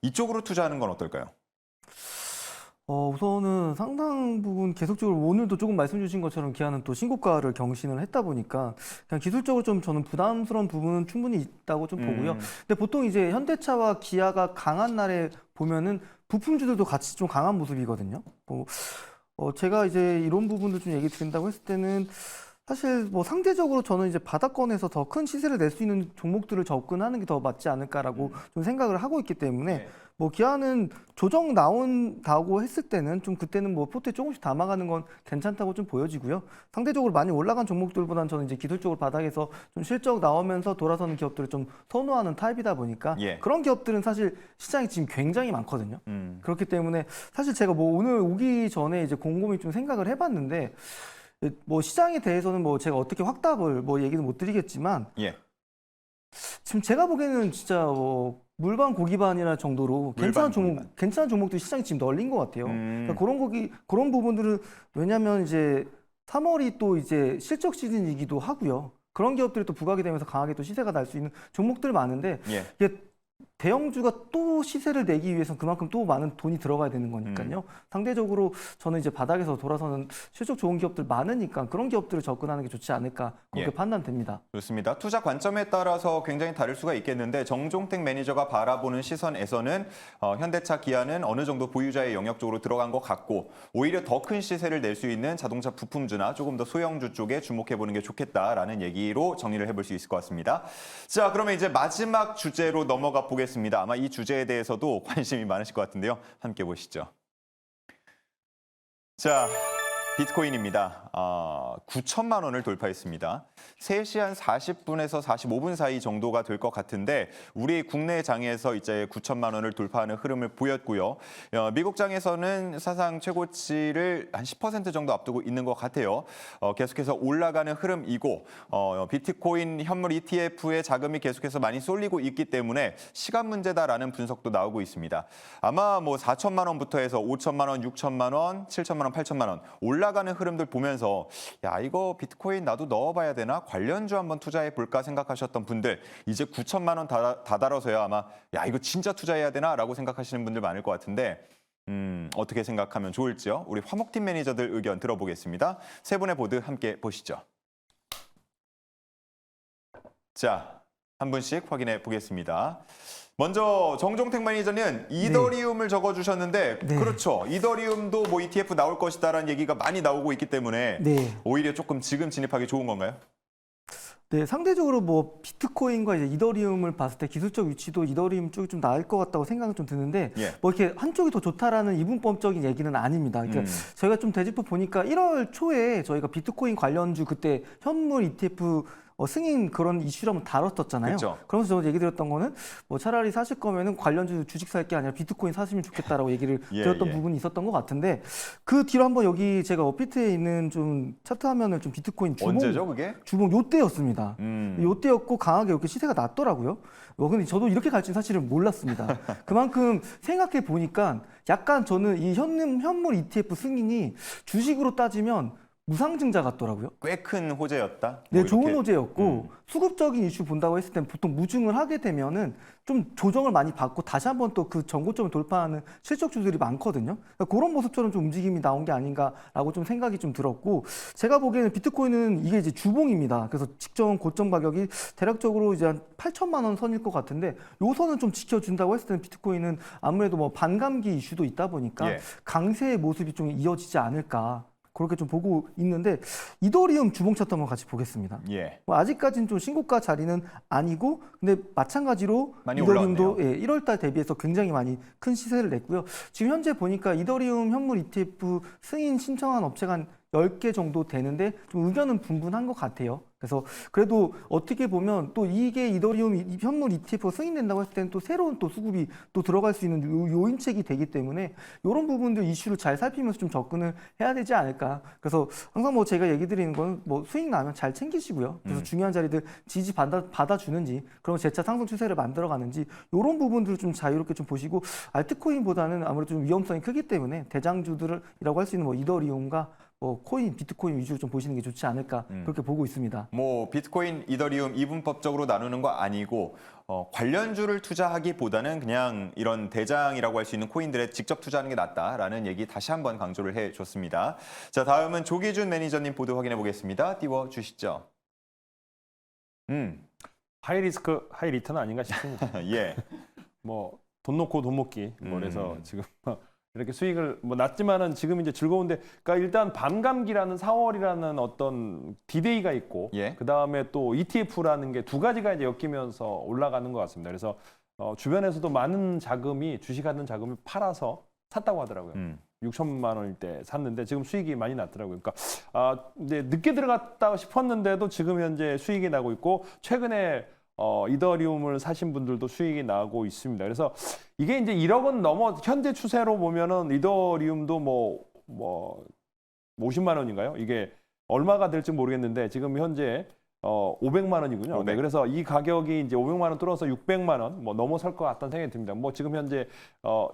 이쪽으로 투자하는 건 어떨까요? 우선은 상당 부분 계속적으로 오늘도 조금 말씀 주신 것처럼 기아는 또 신고가를 경신을 했다 보니까 그냥 기술적으로 좀 저는 부담스러운 부분은 충분히 있다고 좀 보고요. 근데 보통 이제 현대차와 기아가 강한 날에 보면은 부품주들도 같이 좀 강한 모습이거든요. 제가 이제 이런 부분들 좀 얘기 드린다고 했을 때는 사실 뭐 상대적으로 저는 이제 바닥권에서 더 큰 시세를 낼 수 있는 종목들을 접근하는 게 더 맞지 않을까라고 좀 생각을 하고 있기 때문에 네. 뭐 기아는 조정 나온다고 했을 때는 좀 그때는 뭐 포트에 조금씩 담아가는 건 괜찮다고 좀 보여지고요. 상대적으로 많이 올라간 종목들보다는 저는 이제 기술적으로 바닥에서 좀 실적 나오면서 돌아서는 기업들을 좀 선호하는 타입이다 보니까 예. 그런 기업들은 사실 시장이 지금 굉장히 많거든요. 그렇기 때문에 사실 제가 뭐 오늘 오기 전에 이제 곰곰이 좀 생각을 해봤는데 뭐 시장에 대해서는 뭐 제가 어떻게 확답을 뭐 얘기는 못 드리겠지만 예. 지금 제가 보기에는 진짜 물반 고기반이라 정도로 물반 고기반. 괜찮은 종목들이 시장이 지금 널린 것 같아요. 그러니까 그런 부분들은 왜냐하면 이제 3월이 또 이제 실적 시즌이기도 하고요. 그런 기업들이 또 부각이 되면서 강하게 또 시세가 날 수 있는 종목들 많은데 예. 이게 대형주가 또 시세를 내기 위해서 그만큼 또 많은 돈이 들어가야 되는 거니까요. 상대적으로 저는 이제 바닥에서 돌아서는 실적 좋은 기업들 많으니까 그런 기업들을 접근하는 게 좋지 않을까 그렇게 예. 판단됩니다. 좋습니다. 투자 관점에 따라서 굉장히 다를 수가 있겠는데 정종택 매니저가 바라보는 시선에서는 현대차, 기아는 어느 정도 보유자의 영역 쪽으로 들어간 것 같고 오히려 더 큰 시세를 낼 수 있는 자동차 부품주나 조금 더 소형주 쪽에 주목해보는 게 좋겠다라는 얘기로 정리를 해볼 수 있을 것 같습니다. 자, 그러면 이제 마지막 주제로 넘어가 보겠습니다. 아마 이 주제에 대해서도 관심이 많으실 것 같은데요. 함께 보시죠. 자, 비트코인입니다. 9천만 원을 돌파했습니다. 3시 한 40분에서 45분 사이 정도가 될 것 같은데 우리 국내 장에서 이제 9천만 원을 돌파하는 흐름을 보였고요. 미국 장에서는 사상 최고치를 한 10% 정도 앞두고 있는 것 같아요. 계속해서 올라가는 흐름이고 비트코인 현물 ETF의 자금이 계속해서 많이 쏠리고 있기 때문에 시간 문제다라는 분석도 나오고 있습니다. 아마 뭐 4천만 원부터 해서 5천만 원, 6천만 원, 7천만 원, 8천만 원 올라가는 흐름들 보면서 야 이거 비트코인 나도 넣어봐야 되나 관련주 한번 투자해 볼까 생각하셨던 분들 이제 9천만 원 다다라서야 아마 야 이거 진짜 투자해야 되나라고 생각하시는 분들 많을 것 같은데 어떻게 생각하면 좋을지요? 우리 화목팀 매니저들 의견 들어보겠습니다. 세 분의 보드 함께 보시죠. 자, 한 분씩 확인해 보겠습니다. 먼저 정종택 매니저는 이더리움을 적어주셨는데 네. 그렇죠. 이더리움도 뭐 ETF 나올 것이다라는 얘기가 많이 나오고 있기 때문에 네. 오히려 조금 지금 진입하기 좋은 건가요? 네, 상대적으로 뭐 비트코인과 이제 이더리움을 봤을 때 기술적 위치도 이더리움 쪽이 좀 나을 것 같다고 생각은 좀 드는데 예. 뭐 이렇게 한쪽이 더 좋다라는 이분법적인 얘기는 아닙니다. 그러니까 저희가 좀 되짚어 보니까 1월 초에 저희가 비트코인 관련주 그때 현물 ETF 승인 그런 이슈를 한번 다뤘었잖아요. 그쵸. 그러면서 제가 얘기 드렸던 거는 뭐 차라리 사실 거면은 관련주 주식 살 게 아니라 비트코인 사시면 좋겠다라고 얘기를 예, 드렸던 예. 부분이 있었던 것 같은데 그 뒤로 한번 여기 제가 업비트에 있는 좀 차트 화면을 좀 비트코인 언제죠, 그게? 주봉 요때였습니다. 음. 요때였고 강하게 이렇게 시세가 났더라고요. 근데 저도 이렇게 갈 줄 사실은 몰랐습니다. 그만큼 생각해 보니까 약간 저는 이 현물 ETF 승인이 주식으로 따지면 무상증자 같더라고요. 꽤 큰 호재였다. 네, 뭐 좋은 이렇게. 호재였고 수급적인 이슈 본다고 했을 땐 보통 무증을 하게 되면은 좀 조정을 많이 받고 다시 한번 또 그 전고점을 돌파하는 실적주들이 많거든요. 그러니까 그런 모습처럼 좀 움직임이 나온 게 아닌가라고 좀 생각이 좀 들었고 제가 보기에는 비트코인은 이게 이제 주봉입니다. 그래서 직전 고점 가격이 대략적으로 이제 한 8천만 원 선일 것 같은데 요 선은 좀 지켜준다고 했을 때는 비트코인은 아무래도 뭐 반감기 이슈도 있다 보니까 예. 강세의 모습이 좀 이어지지 않을까. 그렇게 좀 보고 있는데 이더리움 주봉 차트 한번 같이 보겠습니다. 예. 뭐 아직까지는 좀 신고가 자리는 아니고 근데 마찬가지로 많이 이더리움도 올라왔네요. 1월 달 대비해서 굉장히 많이 큰 시세를 냈고요. 지금 현재 보니까 이더리움 현물 ETF 승인 신청한 업체가 한 10개 정도 되는데 좀 의견은 분분한 것 같아요. 그래서 그래도 어떻게 보면 또 이게 이더리움 현물 ETF가 승인된다고 했을 때는 또 새로운 또 수급이 또 들어갈 수 있는 요인책이 되기 때문에 이런 부분들 이슈를 잘 살피면서 좀 접근을 해야 되지 않을까. 그래서 항상 뭐 제가 얘기 드리는 건 뭐 수익 나면 잘 챙기시고요. 그래서 중요한 자리들 지지 받아주는지 그러면 재차 상승 추세를 만들어가는지 이런 부분들을 좀 자유롭게 좀 보시고 알트코인보다는 아무래도 좀 위험성이 크기 때문에 대장주들이라고 할 수 있는 뭐 이더리움과 뭐 코인, 비트코인 위주로 좀 보시는 게 좋지 않을까 그렇게 보고 있습니다. 뭐 비트코인, 이더리움 이분법적으로 나누는 거 아니고 관련주를 투자하기보다는 그냥 이런 대장이라고 할 수 있는 코인들에 직접 투자하는 게 낫다라는 얘기 다시 한번 강조를 해줬습니다. 자, 다음은 조기준 매니저님 보도 확인해 보겠습니다. 띄워주시죠. 하이 리스크, 하이 리턴 아닌가 싶습니다. 예. 뭐 돈 놓고 돈 먹기. 그래서 음. 지금 이렇게 수익을 뭐 낮지만은 지금 이제 즐거운데, 그러니까 일단 반감기라는 4월이라는 어떤 디데이가 있고, 예. 그 다음에 또 ETF라는 게 두 가지가 이제 엮이면서 올라가는 것 같습니다. 그래서 주변에서도 많은 자금이 주식하는 자금이 팔아서 샀다고 하더라고요. 6천만 원일 때 샀는데 지금 수익이 많이 났더라고요. 그러니까 이제 늦게 들어갔다 싶었는데도 지금 현재 수익이 나고 있고 최근에 이더리움을 사신 분들도 수익이 나고 있습니다. 그래서 이게 이제 1억 원 넘어 현재 추세로 보면은 이더리움도 뭐 50만 원인가요? 이게 얼마가 될지 모르겠는데 지금 현재 500만 원이군요. 500. 네, 그래서 이 가격이 이제 500만 원 뚫어서 600만 원 뭐 넘어설 것 같다는 생각이 듭니다. 뭐 지금 현재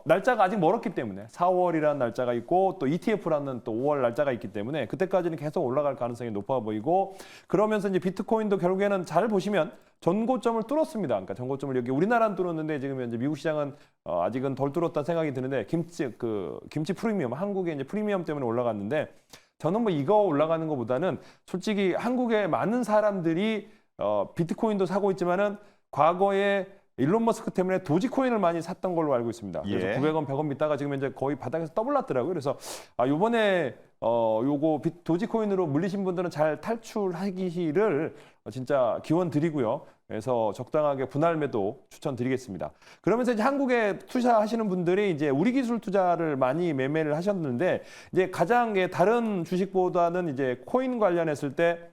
날짜가 아직 멀었기 때문에 4월이라는 날짜가 있고 또 ETF라는 또 5월 날짜가 있기 때문에 그때까지는 계속 올라갈 가능성이 높아 보이고, 그러면서 이제 비트코인도 결국에는 잘 보시면 전고점을 뚫었습니다. 그러니까 전고점을 여기 우리나라는 뚫었는데 지금 현재 미국 시장은 아직은 덜 뚫었다 생각이 드는데 김치 프리미엄, 한국의 이제 프리미엄 때문에 올라갔는데, 저는 뭐 이거 올라가는 것보다는 솔직히 한국의 많은 사람들이 비트코인도 사고 있지만은 과거에 일론 머스크 때문에 도지코인을 많이 샀던 걸로 알고 있습니다. 그래서 예. 900원, 100원 믿다가 지금 현재 거의 바닥에서 더블 났더라고요. 그래서 요번에 요거 도지코인으로 물리신 분들은 잘 탈출하기를 진짜 기원 드리고요. 그래서 적당하게 분할 매도 추천드리겠습니다. 그러면서 이제 한국에 투자하시는 분들이 이제 우리 기술 투자를 많이 매매를 하셨는데, 이제 가장 다른 주식보다는 이제 코인 관련했을 때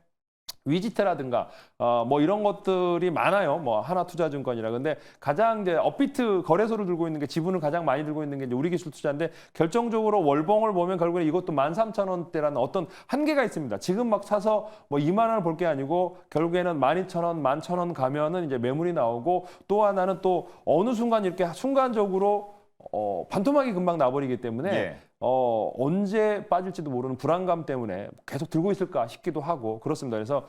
위지트라든가 뭐 이런 것들이 많아요. 뭐 하나투자증권이라. 근데 가장 이제 업비트 거래소를 들고 있는 게, 지분을 가장 많이 들고 있는 게 이제 우리기술투자인데, 결정적으로 월봉을 보면 결국에 이것도 13,000원대라는 어떤 한계가 있습니다. 지금 막 사서 뭐 2만 원을 볼 게 아니고 결국에는 12,000원, 11,000원 가면은 이제 매물이 나오고, 또 하나는 또 어느 순간 이렇게 순간적으로 반토막이 금방 나버리기 때문에 예. 언제 빠질지도 모르는 불안감 때문에 계속 들고 있을까 싶기도 하고 그렇습니다. 그래서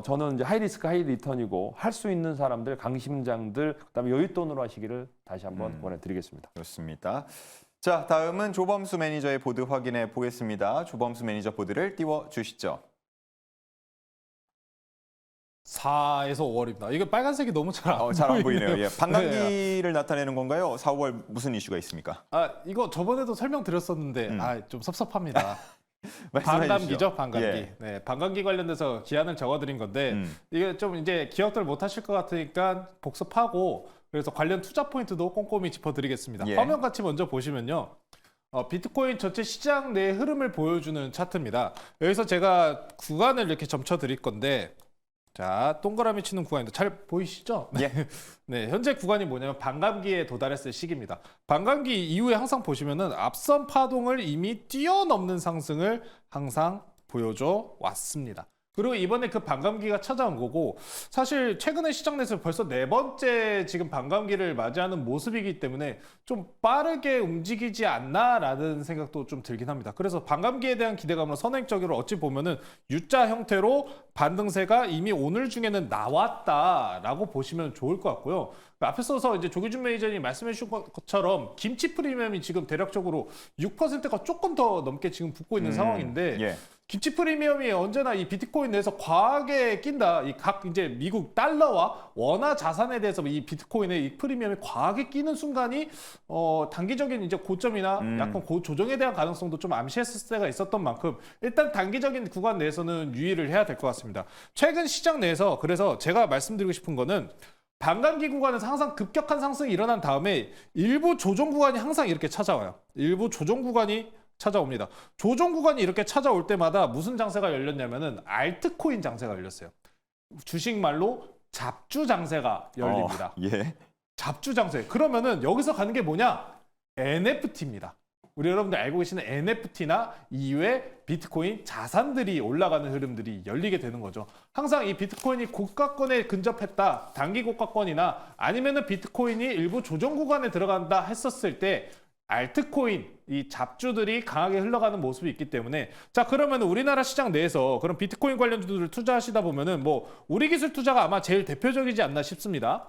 저는 이제 하이 리스크 하이 리턴이고, 할 수 있는 사람들, 강심장들, 그다음에 여윳돈으로 하시기를 다시 한번 권해드리겠습니다. 그렇습니다. 자, 다음은 조범수 매니저의 보드 확인해 보겠습니다. 조범수 매니저 보드를 띄워주시죠. 4에서 5월입니다. 이게 빨간색이 너무 잘 안 잘 안 보이네요. 보이네요. 예. 반감기를 나타내는 건가요? 4월 무슨 이슈가 있습니까? 이거 저번에도 설명드렸었는데 좀 섭섭합니다. 말씀해 반감기죠, 주시죠. 반감기. 예. 네, 반감기 관련돼서 기한을 적어드린 건데 이게 좀 이제 기억들 못 하실 것 같으니까 복습하고, 그래서 관련 투자 포인트도 꼼꼼히 짚어드리겠습니다. 예. 화면 같이 먼저 보시면요. 비트코인 전체 시장 내 흐름을 보여주는 차트입니다. 여기서 제가 구간을 이렇게 점쳐 드릴 건데, 자, 동그라미 치는 구간인데 잘 보이시죠? 예. 네, 현재 구간이 뭐냐면 반감기에 도달했을 시기입니다. 반감기 이후에 항상 보시면은 앞선 파동을 이미 뛰어넘는 상승을 항상 보여줘 왔습니다. 그리고 이번에 그 반감기가 찾아온 거고, 사실 최근에 시장 내에서 벌써 4번째 지금 반감기를 맞이하는 모습이기 때문에 좀 빠르게 움직이지 않나라는 생각도 좀 들긴 합니다. 그래서 반감기에 대한 기대감으로 선행적으로 어찌 보면은 U자 형태로 반등세가 이미 오늘 중에는 나왔다라고 보시면 좋을 것 같고요. 앞서서 이제 조기준 매니저님 말씀해 주신 것처럼 김치 프리미엄이 지금 대략적으로 6%가 조금 더 넘게 지금 붙고 있는 상황인데, 예. 김치 프리미엄이 언제나 이 비트코인 내에서 과하게 낀다. 이 각 이제 미국 달러와 원화 자산에 대해서 이 비트코인의 이 프리미엄이 과하게 끼는 순간이 단기적인 이제 고점이나 약간 조정에 대한 가능성도 좀 암시했을 때가 있었던 만큼 일단 단기적인 구간 내에서는 유의를 해야 될 것 같습니다. 최근 시장 내에서 그래서 제가 말씀드리고 싶은 거는 반감기 구간에서 항상 급격한 상승이 일어난 다음에 일부 조정 구간이 항상 이렇게 찾아와요. 일부 조정 구간이 찾아옵니다. 조정 구간이 이렇게 찾아올 때마다 무슨 장세가 열렸냐면은 알트코인 장세가 열렸어요. 주식 말로 잡주 장세가 열립니다. 예. 잡주 장세. 그러면은 여기서 가는 게 뭐냐? NFT입니다. 우리 여러분들 알고 계시는 NFT나 이외의 비트코인 자산들이 올라가는 흐름들이 열리게 되는 거죠. 항상 이 비트코인이 고가권에 근접했다, 단기 고가권이나 아니면은 비트코인이 일부 조정 구간에 들어간다 했었을 때 알트코인, 이 잡주들이 강하게 흘러가는 모습이 있기 때문에, 자, 그러면 우리나라 시장 내에서 그런 비트코인 관련주들을 투자하시다 보면은 뭐 우리기술 투자가 아마 제일 대표적이지 않나 싶습니다.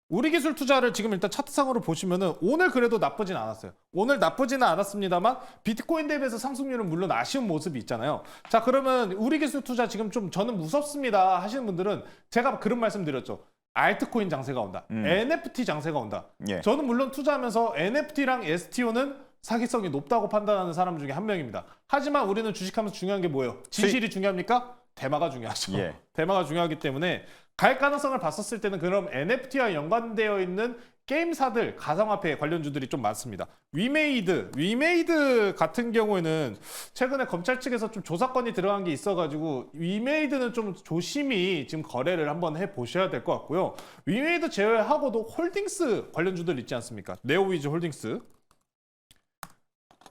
우리기술 투자를 지금 일단 차트상으로 보시면은 오늘 그래도 나쁘진 않았어요. 오늘 나쁘지는 않았습니다만 비트코인 대비해서 상승률은 물론 아쉬운 모습이 있잖아요. 자, 그러면 우리기술 투자 지금 좀 저는 무섭습니다 하시는 분들은 제가 그런 말씀 드렸죠. 알트코인 장세가 온다. NFT 장세가 온다. 예. 저는 물론 투자하면서 NFT랑 STO는 사기성이 높다고 판단하는 사람 중에 한 명입니다. 하지만 우리는 주식하면서 중요한 게 뭐예요? 진실이 중요합니까? 대마가 중요하죠. 예. 대마가 중요하기 때문에 갈 가능성을 봤었을 때는 그럼 NFT와 연관되어 있는 게임사들, 가상화폐 관련주들이 좀 많습니다. 위메이드 같은 경우에는 최근에 검찰 측에서 좀 조사건이 들어간 게 있어가지고 위메이드는 좀 조심히 지금 거래를 한번 해보셔야 될 것 같고요. 위메이드 제외하고도 홀딩스 관련주들 있지 않습니까? 네오위즈 홀딩스,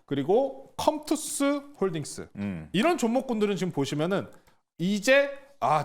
그리고 컴투스 홀딩스, 이런 종목군들은 지금 보시면은 이제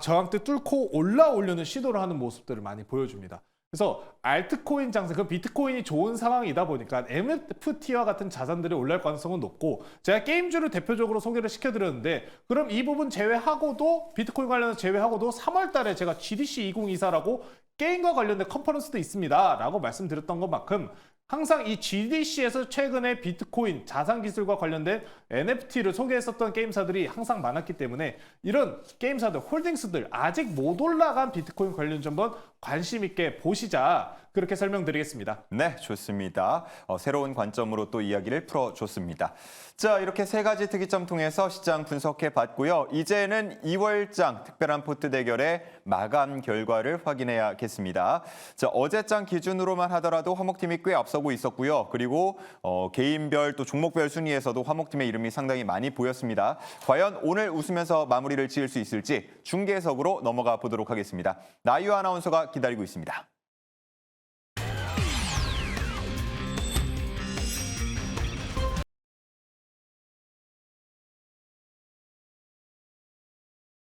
저항대 뚫고 올라오려는 시도를 하는 모습들을 많이 보여줍니다. 그래서 알트코인 장세, 그 비트코인이 좋은 상황이다 보니까 NFT와 같은 자산들이 올라갈 가능성은 높고, 제가 게임주를 대표적으로 소개를 시켜드렸는데, 그럼 이 부분 제외하고도 비트코인 관련해서 제외하고도 3월 달에 제가 GDC 2024라고 게임과 관련된 컨퍼런스도 있습니다 라고 말씀드렸던 것만큼 항상 이 GDC에서 최근에 비트코인, 자산기술과 관련된 NFT를 소개했었던 게임사들이 항상 많았기 때문에 이런 게임사들, 홀딩스들, 아직 못 올라간 비트코인 관련주 한번 관심 있게 보시자, 그렇게 설명드리겠습니다. 네, 좋습니다. 새로운 관점으로 또 이야기를 풀어줬습니다. 자, 이렇게 세 가지 특이점 통해서 시장 분석해 봤고요. 이제는 2월장 특별한 포트 대결의 마감 결과를 확인해야겠습니다. 자, 어제장 기준으로만 하더라도 화목팀이 꽤 앞서고 있었고요. 그리고 개인별 또 종목별 순위에서도 화목팀의 이름이 상당히 많이 보였습니다. 과연 오늘 웃으면서 마무리를 지을 수 있을지 중계석으로 넘어가 보도록 하겠습니다. 나유 아나운서가 기다리고 있습니다.